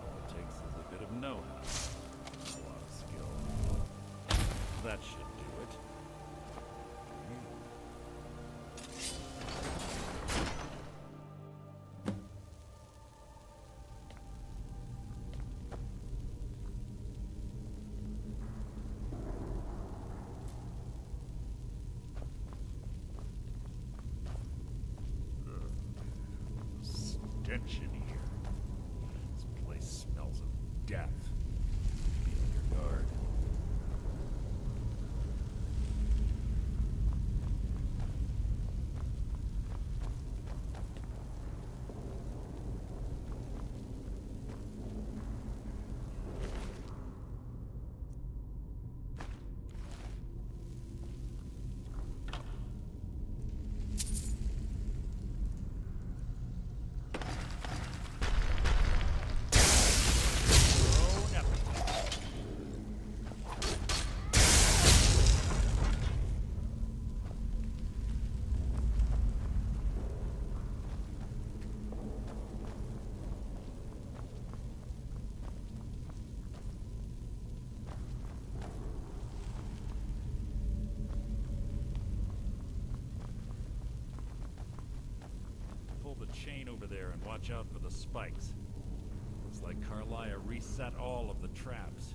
All it takes is a bit of know-how. A lot of skill. That should do it. Stench in here. This place smells of death. Be on your guard. Chain over there and watch out for the spikes. Looks like Carlia reset all of the traps.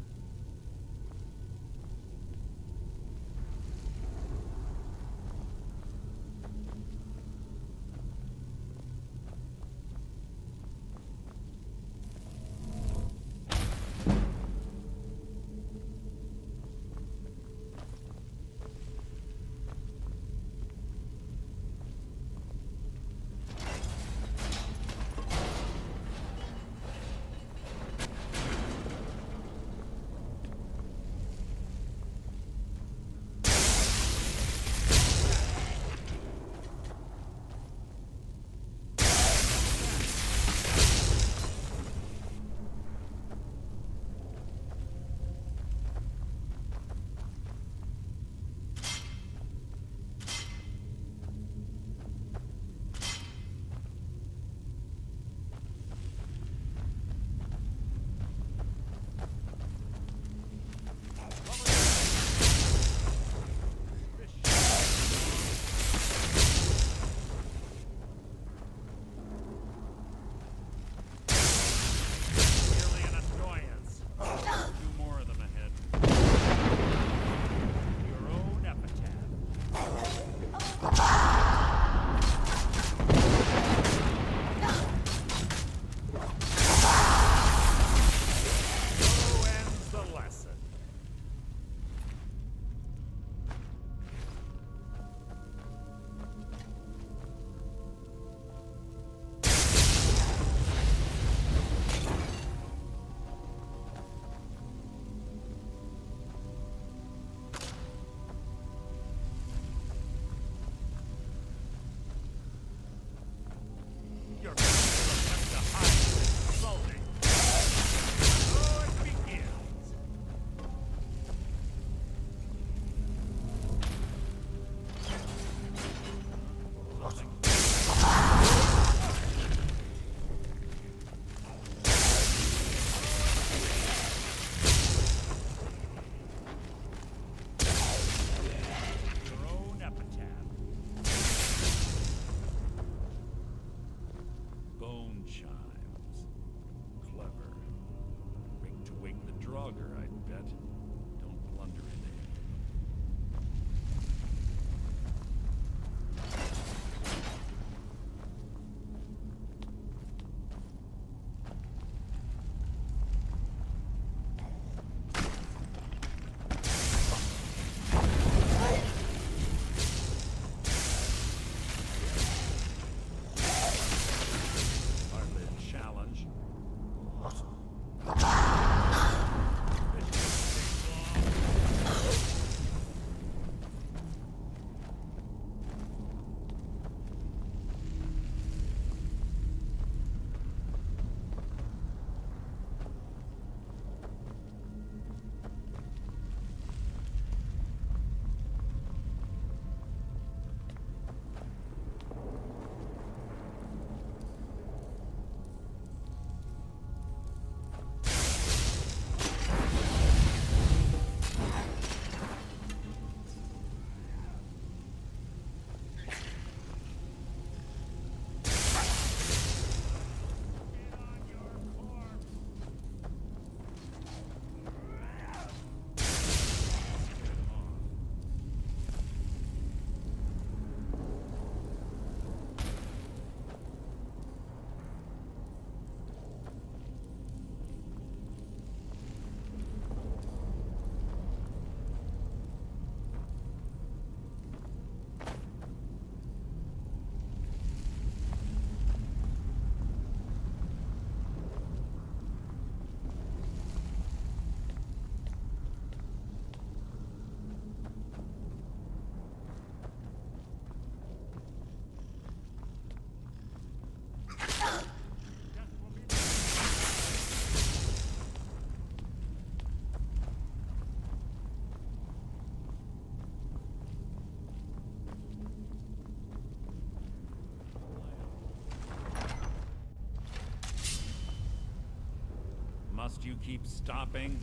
Must you keep stopping?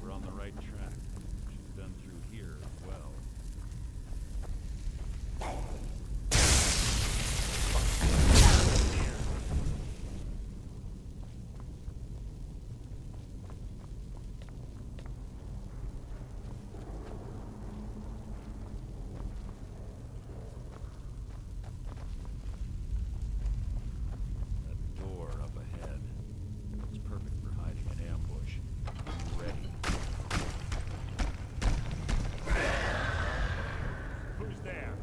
We're on the right track. She's been through here as well. That door up ahead. It's perfect for hiding an ambush. Ready. Who's there?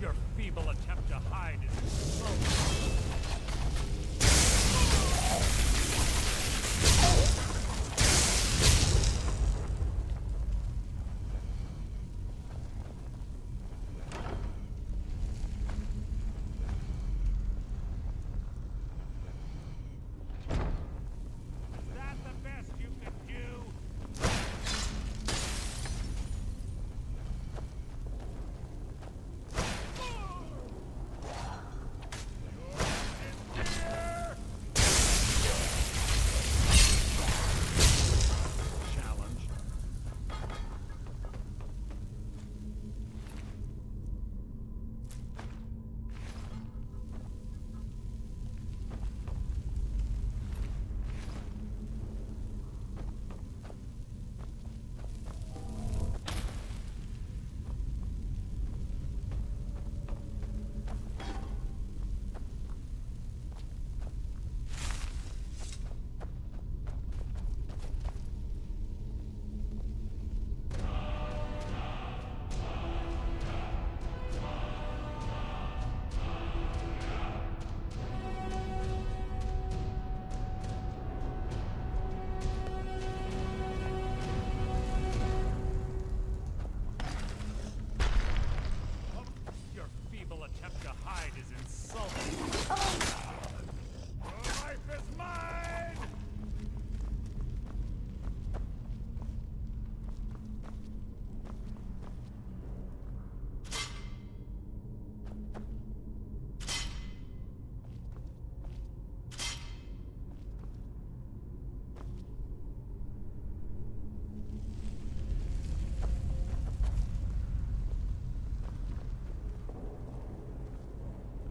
Your feeble attempt to hide is slow. Is that the best you can do? Challenge. Your feeble attempt to hide is insulting. Your life is mine!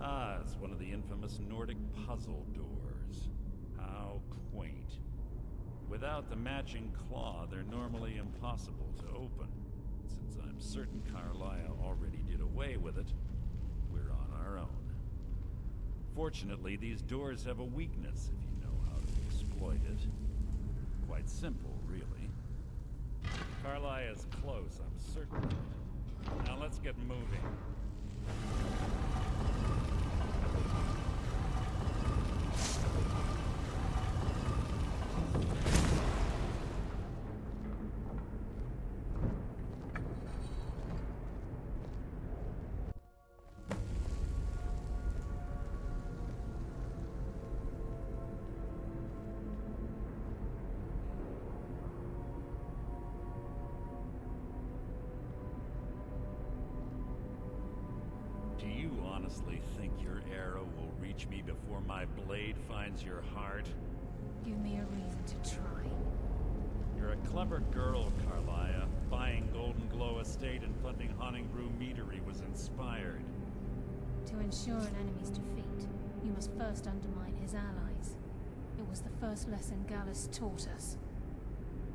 Ah, it's one of the infamous Nordic puzzle doors. How quaint. Without the matching claw, they're normally impossible to open. Since I'm certain Carlisle already did away with it, we're on our own. Fortunately, these doors have a weakness if you know how to exploit it. Quite simple, really. Carlisle is close, I'm certain of it. Now let's get moving. honestly think your arrow will reach me before my blade finds your heart? Give me a reason to try. You're a clever girl, Carlia. Buying Golden Glow Estate and funding Honningbrew Meadery was inspired. To ensure an enemy's defeat, you must first undermine his allies. It was the first lesson Gallus taught us.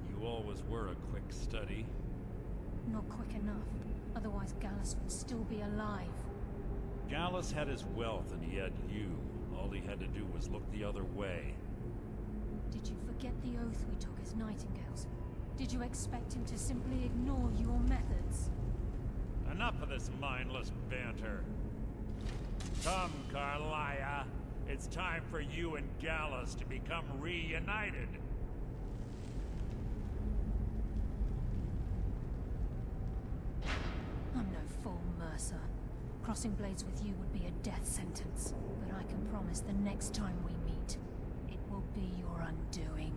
You always were a quick study. Not quick enough. Otherwise Gallus would still be alive. Gallus had his wealth and he had you. All he had to do was look the other way. Did you forget the oath we took as Nightingales? Did you expect him to simply ignore your methods? Enough of this mindless banter. Come, Carlia. It's time for you and Gallus to become reunited. I'm no fool, Mercer. Crossing blades with you would be a death sentence. But I can promise the next time we meet, it will be your undoing.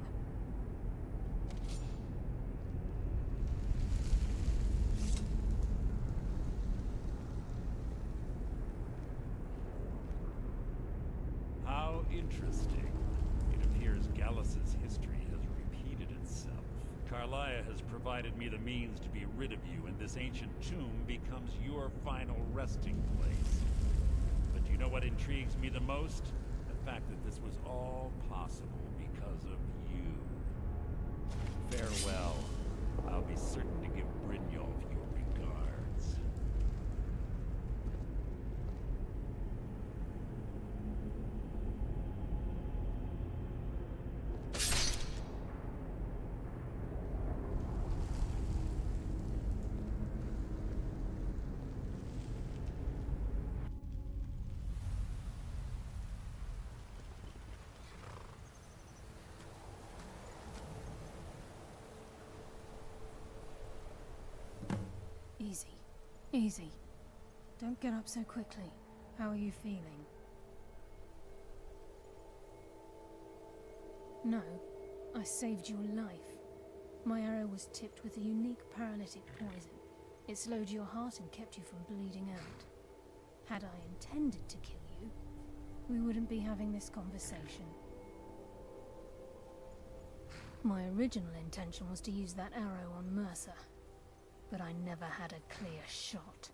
How interesting. It appears Gallus's history has repeated itself. Carlia has provided me the means to be rid of you, and this ancient tomb becomes your final resting place. But do you know what intrigues me the most? The fact that this was all possible because of you. Farewell. I'll be certain to give Brynjolf your regards. Easy. Easy. Don't get up so quickly. How are you feeling? No, I saved your life. My arrow was tipped with a unique paralytic poison. It slowed your heart and kept you from bleeding out. Had I intended to kill you, we wouldn't be having this conversation. My original intention was to use that arrow on Mercer. But I never had a clear shot.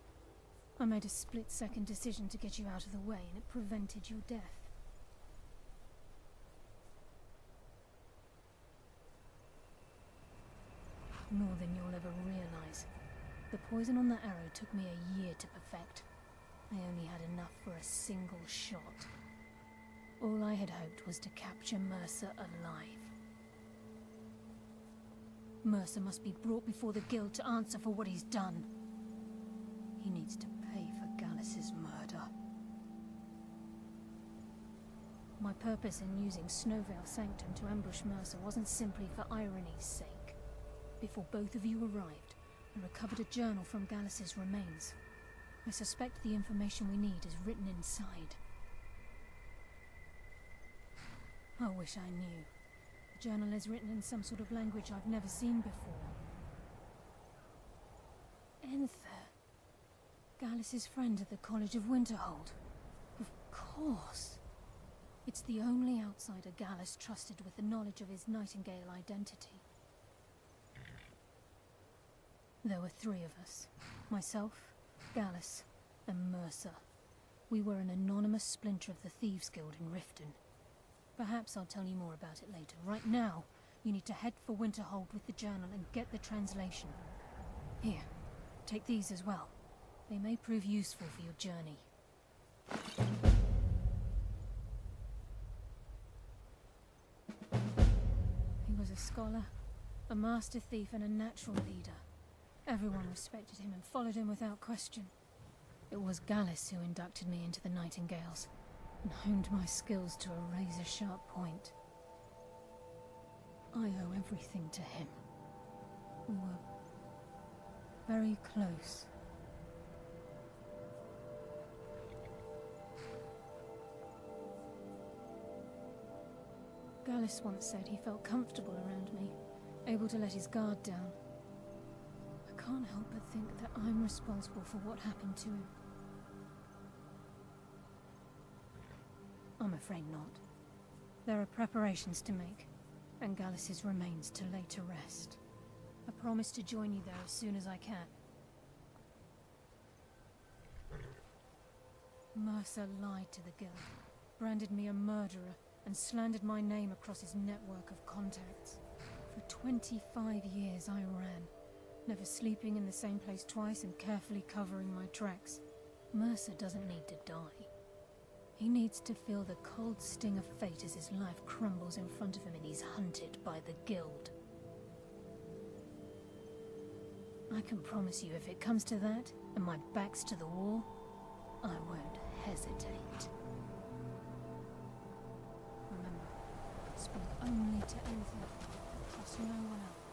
I made a split-second decision to get you out of the way, and it prevented your death. More than you'll ever realize. The poison on that arrow took me a year to perfect. I only had enough for a single shot. All I had hoped was to capture Mercer alive. Mercer must be brought before the Guild to answer for what he's done. He needs to pay for Gallus's murder. My purpose in using Snowvale Sanctum to ambush Mercer wasn't simply for irony's sake. Before both of you arrived, I recovered a journal from Gallus's remains. I suspect the information we need is written inside. I wish I knew. The journal is written in some sort of language I've never seen before. Enther. Gallus's friend at the College of Winterhold. Of course. It's the only outsider Gallus trusted with the knowledge of his Nightingale identity. There were three of us. Myself, Gallus, and Mercer. We were an anonymous splinter of the Thieves' Guild in Riften. Perhaps I'll tell you more about it later. Right now, you need to head for Winterhold with the journal and get the translation. Here, take these as well. They may prove useful for your journey. He was a scholar, a master thief, and a natural leader. Everyone respected him and followed him without question. It was Gallus who inducted me into the Nightingales, and honed my skills to a razor-sharp point. I owe everything to him. We were very close. Gallus once said he felt comfortable around me, able to let his guard down. I can't help but think that I'm responsible for what happened to him. I'm afraid not. There are preparations to make, and Gallus' remains to lay to rest. I promise to join you there as soon as I can. Mercer lied to the guild, branded me a murderer, and slandered my name across his network of contacts. For 25 years I ran, never sleeping in the same place twice and carefully covering my tracks. Mercer doesn't need to die. He needs to feel the cold sting of fate as his life crumbles in front of him and he's hunted by the guild. I can promise you, if it comes to that, and my back's to the wall, I won't hesitate. Remember, speak only to Ethan. Trust no one else.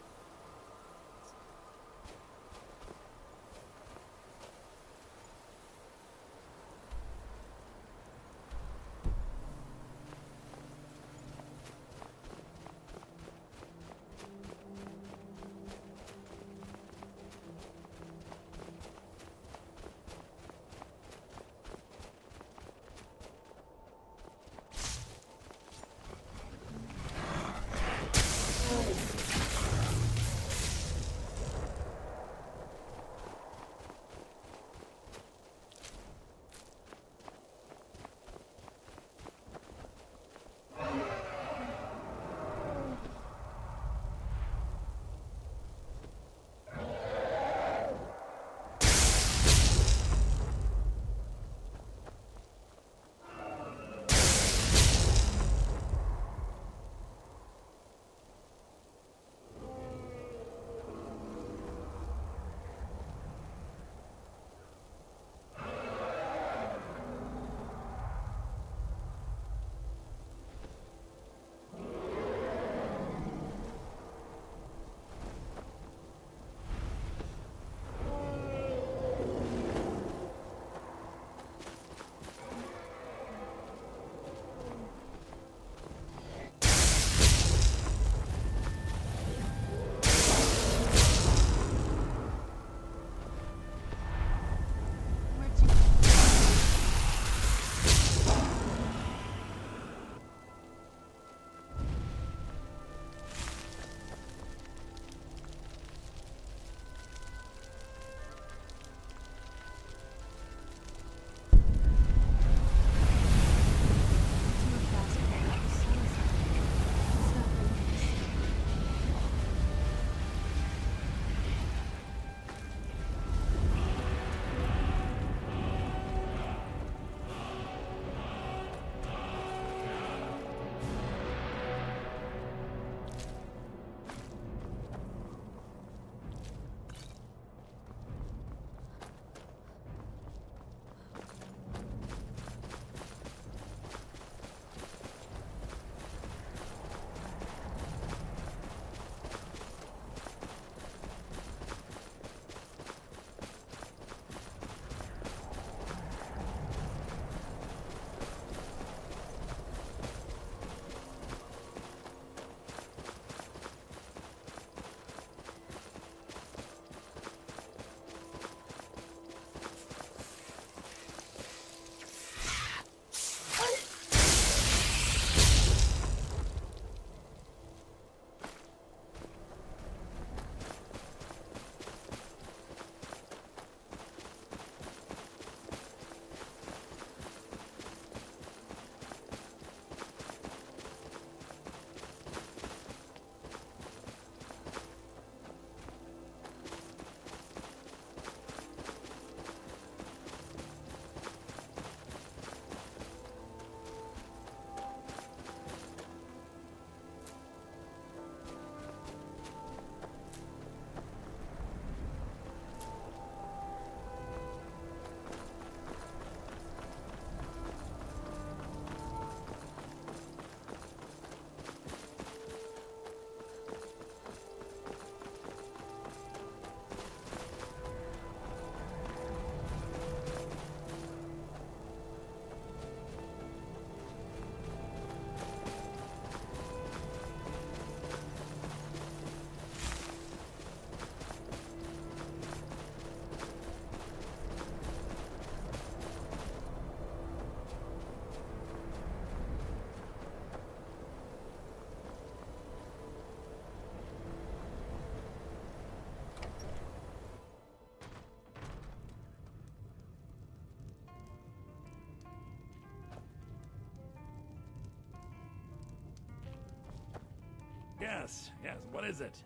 Yes, what is it?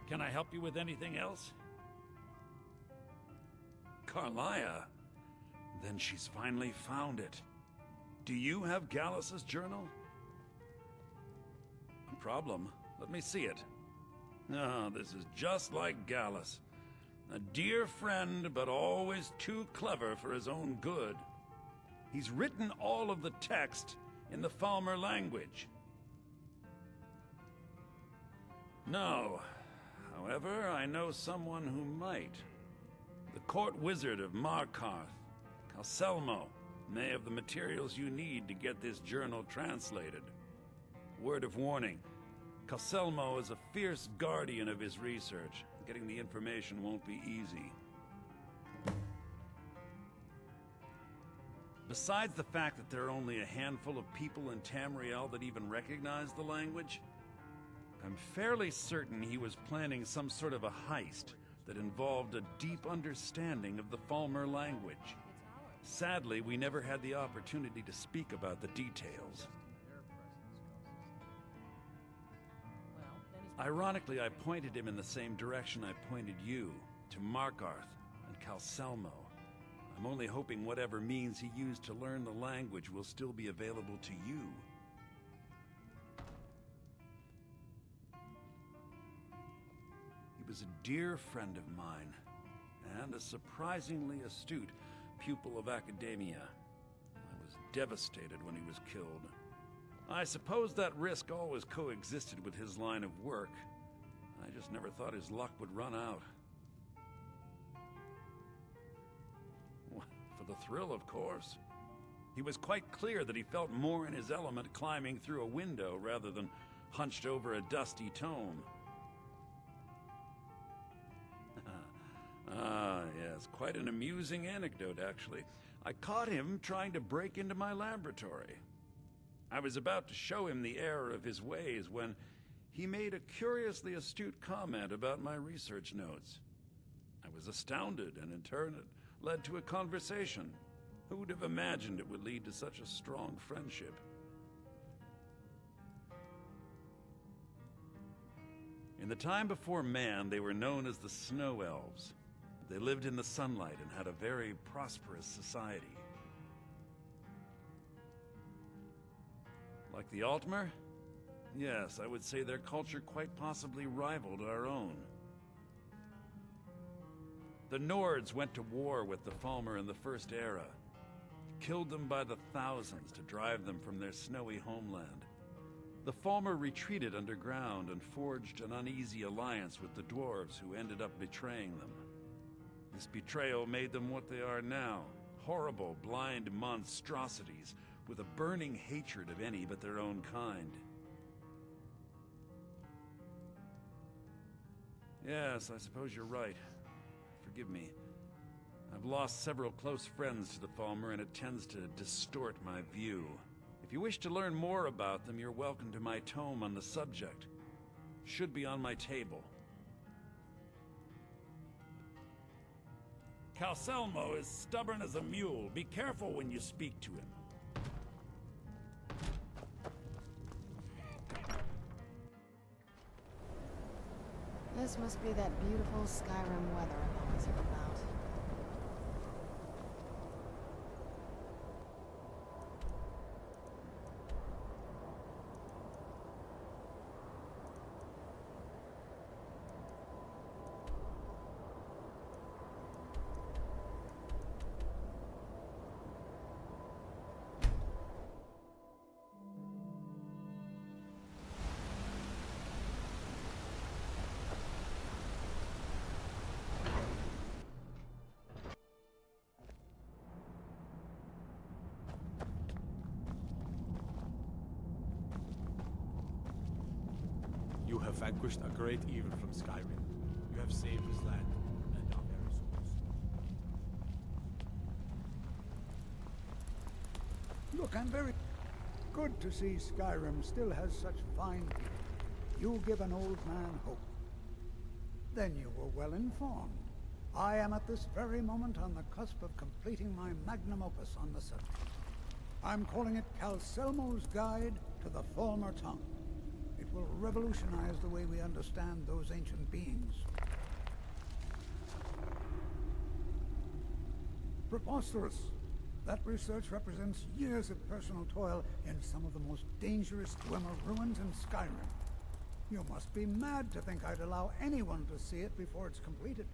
Can I help you with anything else? Carlia? Then she's finally found it. Do you have Gallus's journal? No problem. Let me see it. Ah, this is just like Gallus. A dear friend, but always too clever for his own good. He's written all of the text in the Falmer language. No. However, I know someone who might. The court wizard of Markarth, Calselmo, may have the materials you need to get this journal translated. Word of warning, Calselmo is a fierce guardian of his research. Getting the information won't be easy. Besides the fact that there are only a handful of people in Tamriel that even recognize the language, I'm fairly certain he was planning some sort of a heist that involved a deep understanding of the Falmer language. Sadly, we never had the opportunity to speak about the details. Ironically, I pointed him in the same direction I pointed you, to Markarth and Calselmo. I'm only hoping whatever means he used to learn the language will still be available to you. He was a dear friend of mine, and a surprisingly astute pupil of academia. I was devastated when he was killed. I suppose that risk always coexisted with his line of work. I just never thought his luck would run out. For the thrill, of course. He was quite clear that he felt more in his element climbing through a window rather than hunched over a dusty tome. Yes, quite an amusing anecdote, actually. I caught him trying to break into my laboratory. I was about to show him the error of his ways when he made a curiously astute comment about my research notes. I was astounded, and in turn it led to a conversation. Who would have imagined it would lead to such a strong friendship? In the time before man, they were known as the Snow Elves. They lived in the sunlight and had a very prosperous society. Like the Altmer? Yes, I would say their culture quite possibly rivaled our own. The Nords went to war with the Falmer in the First Era, killed them by the thousands to drive them from their snowy homeland. The Falmer retreated underground and forged an uneasy alliance with the dwarves who ended up betraying them. This betrayal made them what they are now, horrible, blind monstrosities with a burning hatred of any but their own kind. Yes, I suppose you're right. Forgive me. I've lost several close friends to the Falmer, and it tends to distort my view. If you wish to learn more about them, you're welcome to my tome on the subject. Should be on my table. Calselmo is stubborn as a mule. Be careful when you speak to him. This must be that beautiful Skyrim weather I've always heard about. You have vanquished a great evil from Skyrim. You have saved this land and our very souls. Look, I'm very good to see Skyrim still has such fine people. You give an old man hope. Then you were well informed. I am at this very moment on the cusp of completing my magnum opus on the subject. I'm calling it Calselmo's Guide to the Falmer Tongue. It will revolutionize the way we understand those ancient beings. Preposterous! That research represents years of personal toil in some of the most dangerous Dwemer ruins in Skyrim. You must be mad to think I'd allow anyone to see it before it's completed.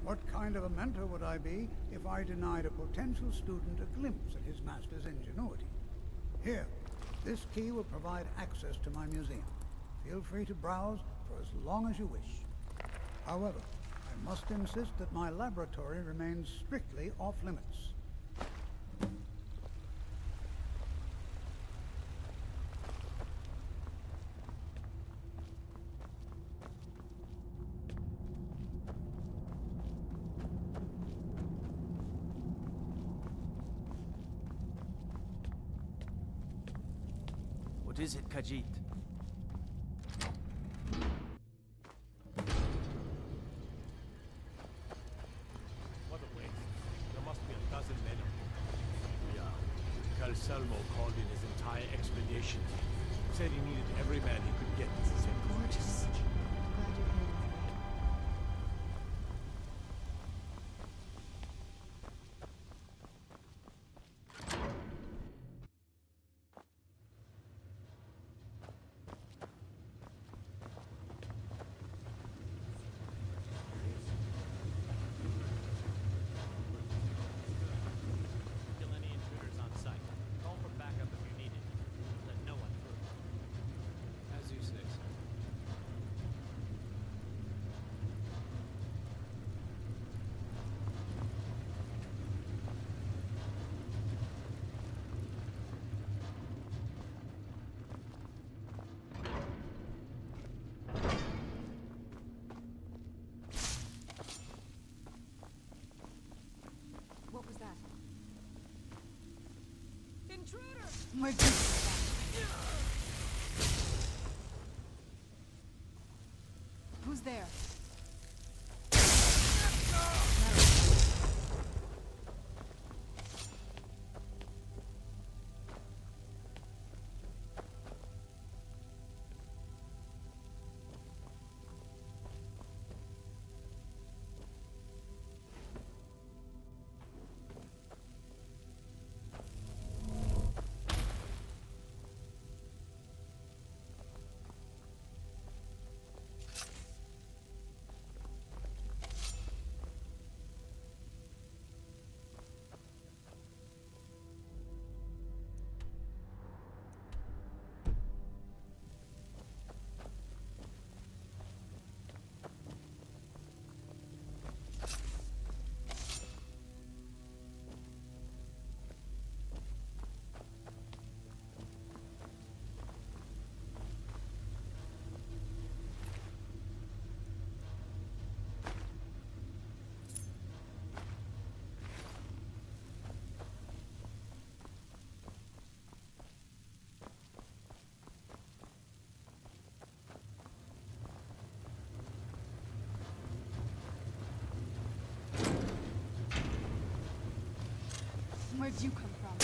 What kind of a mentor would I be if I denied a potential student a glimpse at his master's ingenuity? Here, this key will provide access to my museum. Feel free to browse for as long as you wish. However, I must insist that my laboratory remains strictly off-limits. What is it, Khajiit? What a waste. There must be a dozen men of them. Yeah. Calselmo called in his entire expedition team. Said he needed every man he could get to save Gorgeous. Glad you're here with me. Kill any intruders on site. Call for backup if you need it. Let no one through. As you say, sir. What was that? Intruder! My Who's there? Where'd you come from?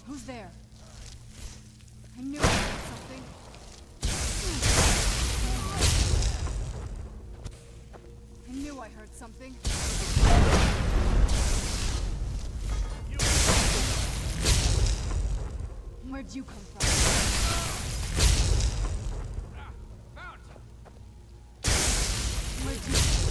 Who's there? I knew I heard something. I knew I heard something. Where'd you come from? Where'd you come from?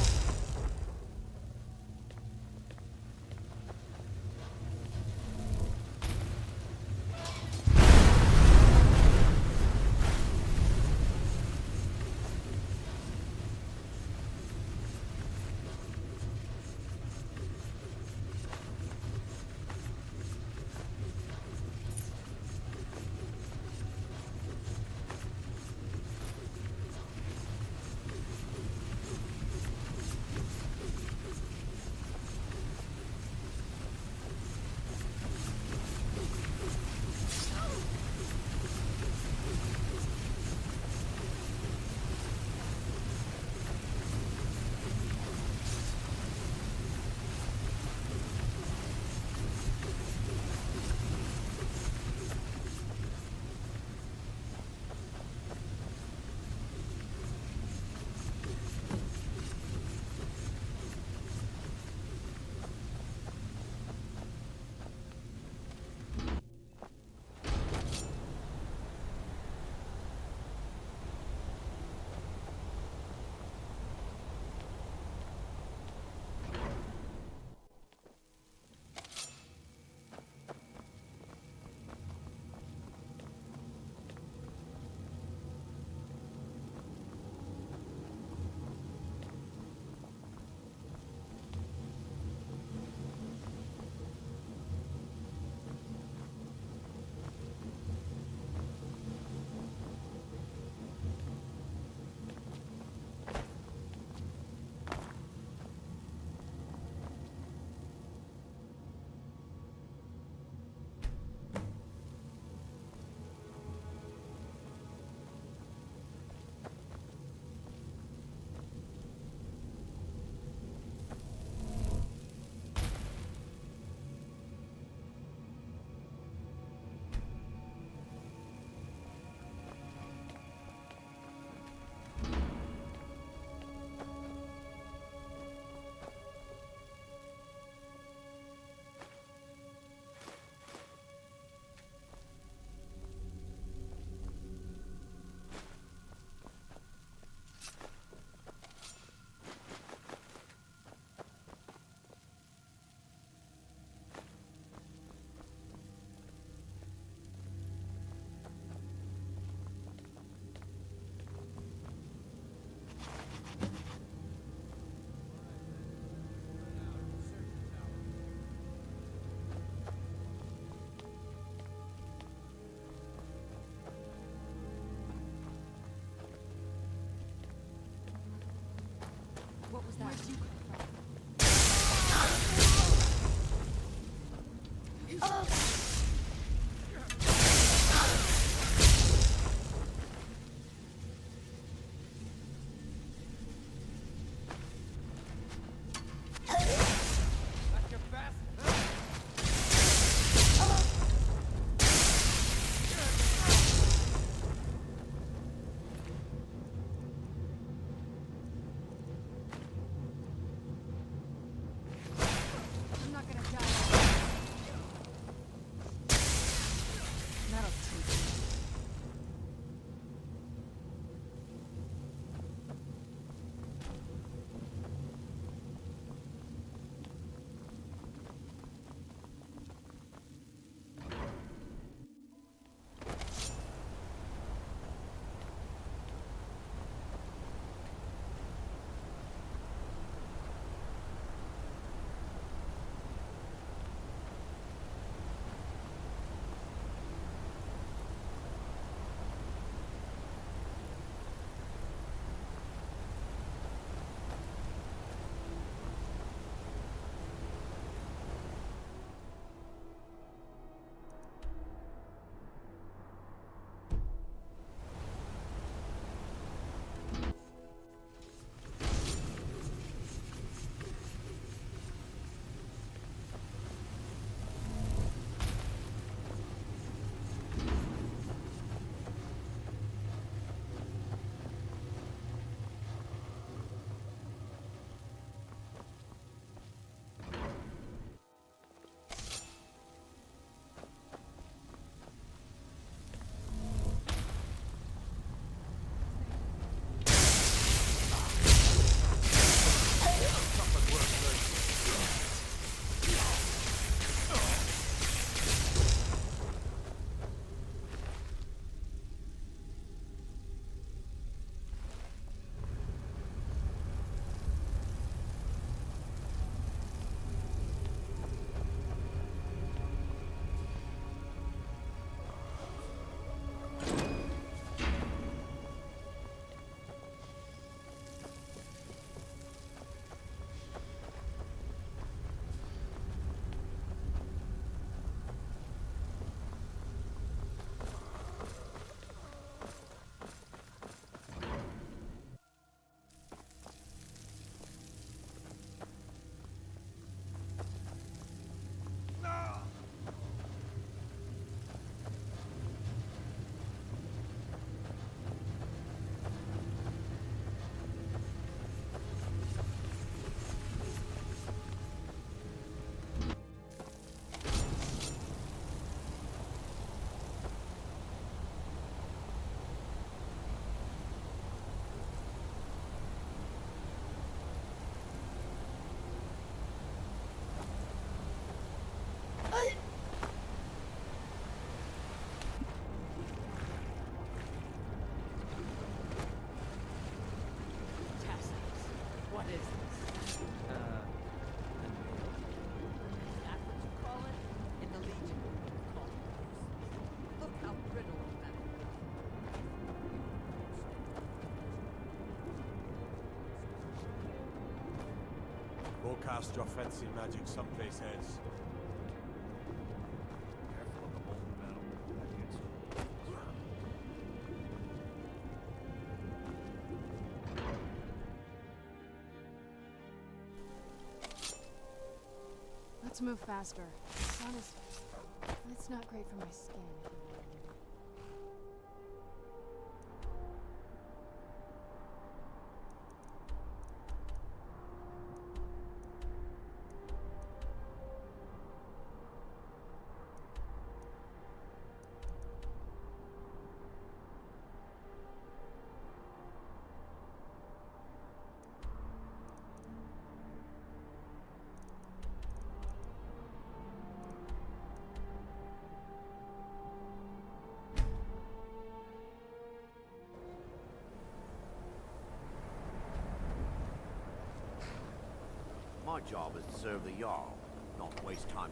Go cast your fancy magic someplace else. Careful of the molten metal. That gets Let's move faster. The sun is... It's not great for my skin, if you know what I mean. My job is to serve the Jarl, not waste time.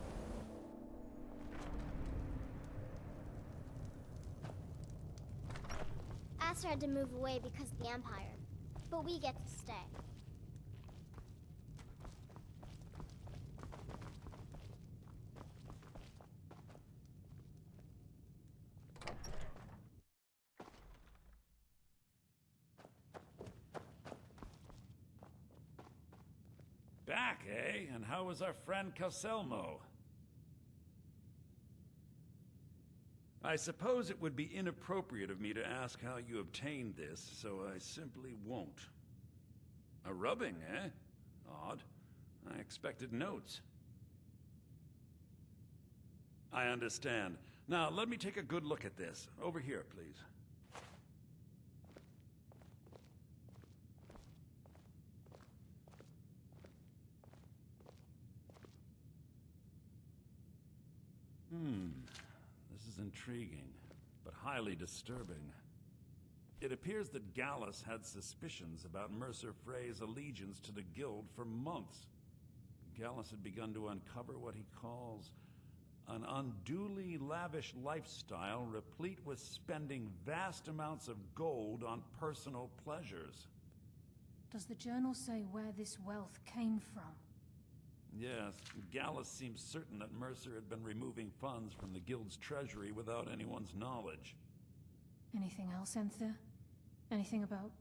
Aster had to move away because of the Empire, but we get to stay. Back, eh? And how was our friend Caselmo? I suppose it would be inappropriate of me to ask how you obtained this, so I simply won't. A rubbing, eh? Odd. I expected notes. I understand. Now, let me take a good look at this. Over here, please. This is intriguing, but highly disturbing. It appears that Gallus had suspicions about Mercer Frey's allegiance to the Guild for months. Gallus had begun to uncover what he calls an unduly lavish lifestyle replete with spending vast amounts of gold on personal pleasures. Does the journal say where this wealth came from? Yes, Gallus seems certain that Mercer had been removing funds from the Guild's treasury without anyone's knowledge. Anything else, Enther? Anything about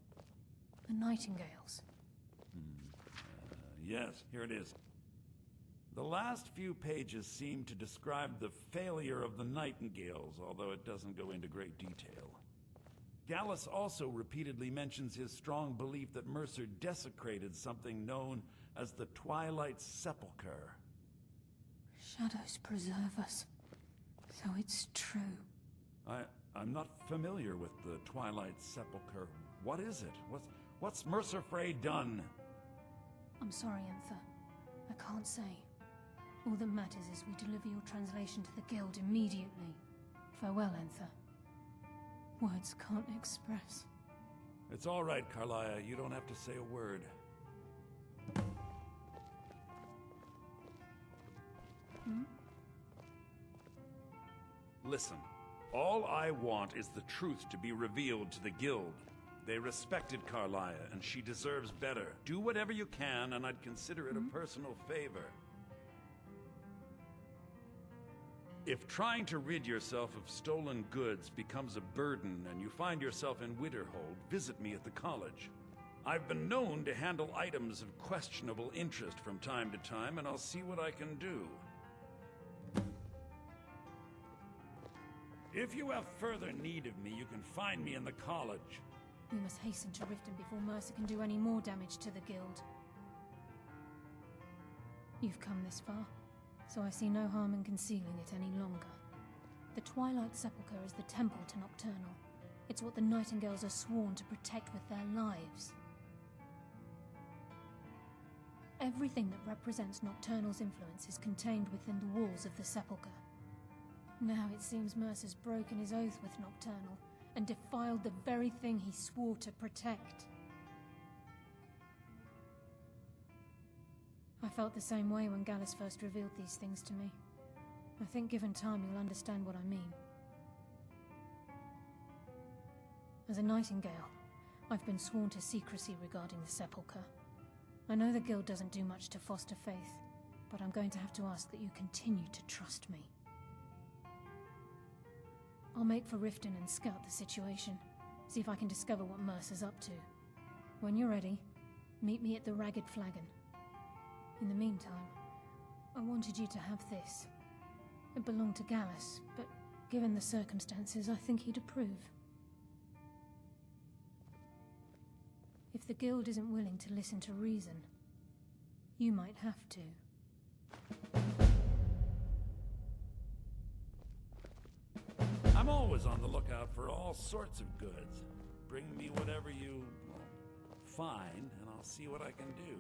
the Nightingales? Yes, here it is. The last few pages seem to describe the failure of the Nightingales, although it doesn't go into great detail. Gallus also repeatedly mentions his strong belief that Mercer desecrated something known as the Twilight Sepulchre. Shadows preserve us. So it's true. I'm not familiar with the Twilight Sepulchre. What is it? What's Mercer Frey done? I'm sorry, Enther. I can't say. All that matters is we deliver your translation to the Guild immediately. Farewell, Enther. Words can't express. It's all right, Carlia. You don't have to say a word. Listen, all I want is the truth to be revealed to the Guild. They respected Carlia, and she deserves better. Do whatever you can, and I'd consider it a personal favor. If trying to rid yourself of stolen goods becomes a burden and you find yourself in Winterhold, visit me at the college. I've been known to handle items of questionable interest from time to time, and I'll see what I can do. If you have further need of me, you can find me in the college. We must hasten to Riften before Mercer can do any more damage to the Guild. You've come this far, so I see no harm in concealing it any longer. The Twilight Sepulchre is the temple to Nocturnal. It's what the Nightingales are sworn to protect with their lives. Everything that represents Nocturnal's influence is contained within the walls of the Sepulchre. Now it seems Mercer's broken his oath with Nocturnal and defiled the very thing he swore to protect. I felt the same way when Gallus first revealed these things to me. I think given time you'll understand what I mean. As a Nightingale, I've been sworn to secrecy regarding the Sepulchre. I know the Guild doesn't do much to foster faith, but I'm going to have to ask that you continue to trust me. I'll make for Riften and scout the situation, see if I can discover what Mercer's up to. When you're ready, meet me at the Ragged Flagon. In the meantime, I wanted you to have this. It belonged to Gallus, but given the circumstances, I think he'd approve. If the Guild isn't willing to listen to reason, you might have to. I'm always on the lookout for all sorts of goods. Bring me whatever you find, and I'll see what I can do.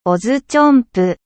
OzChomp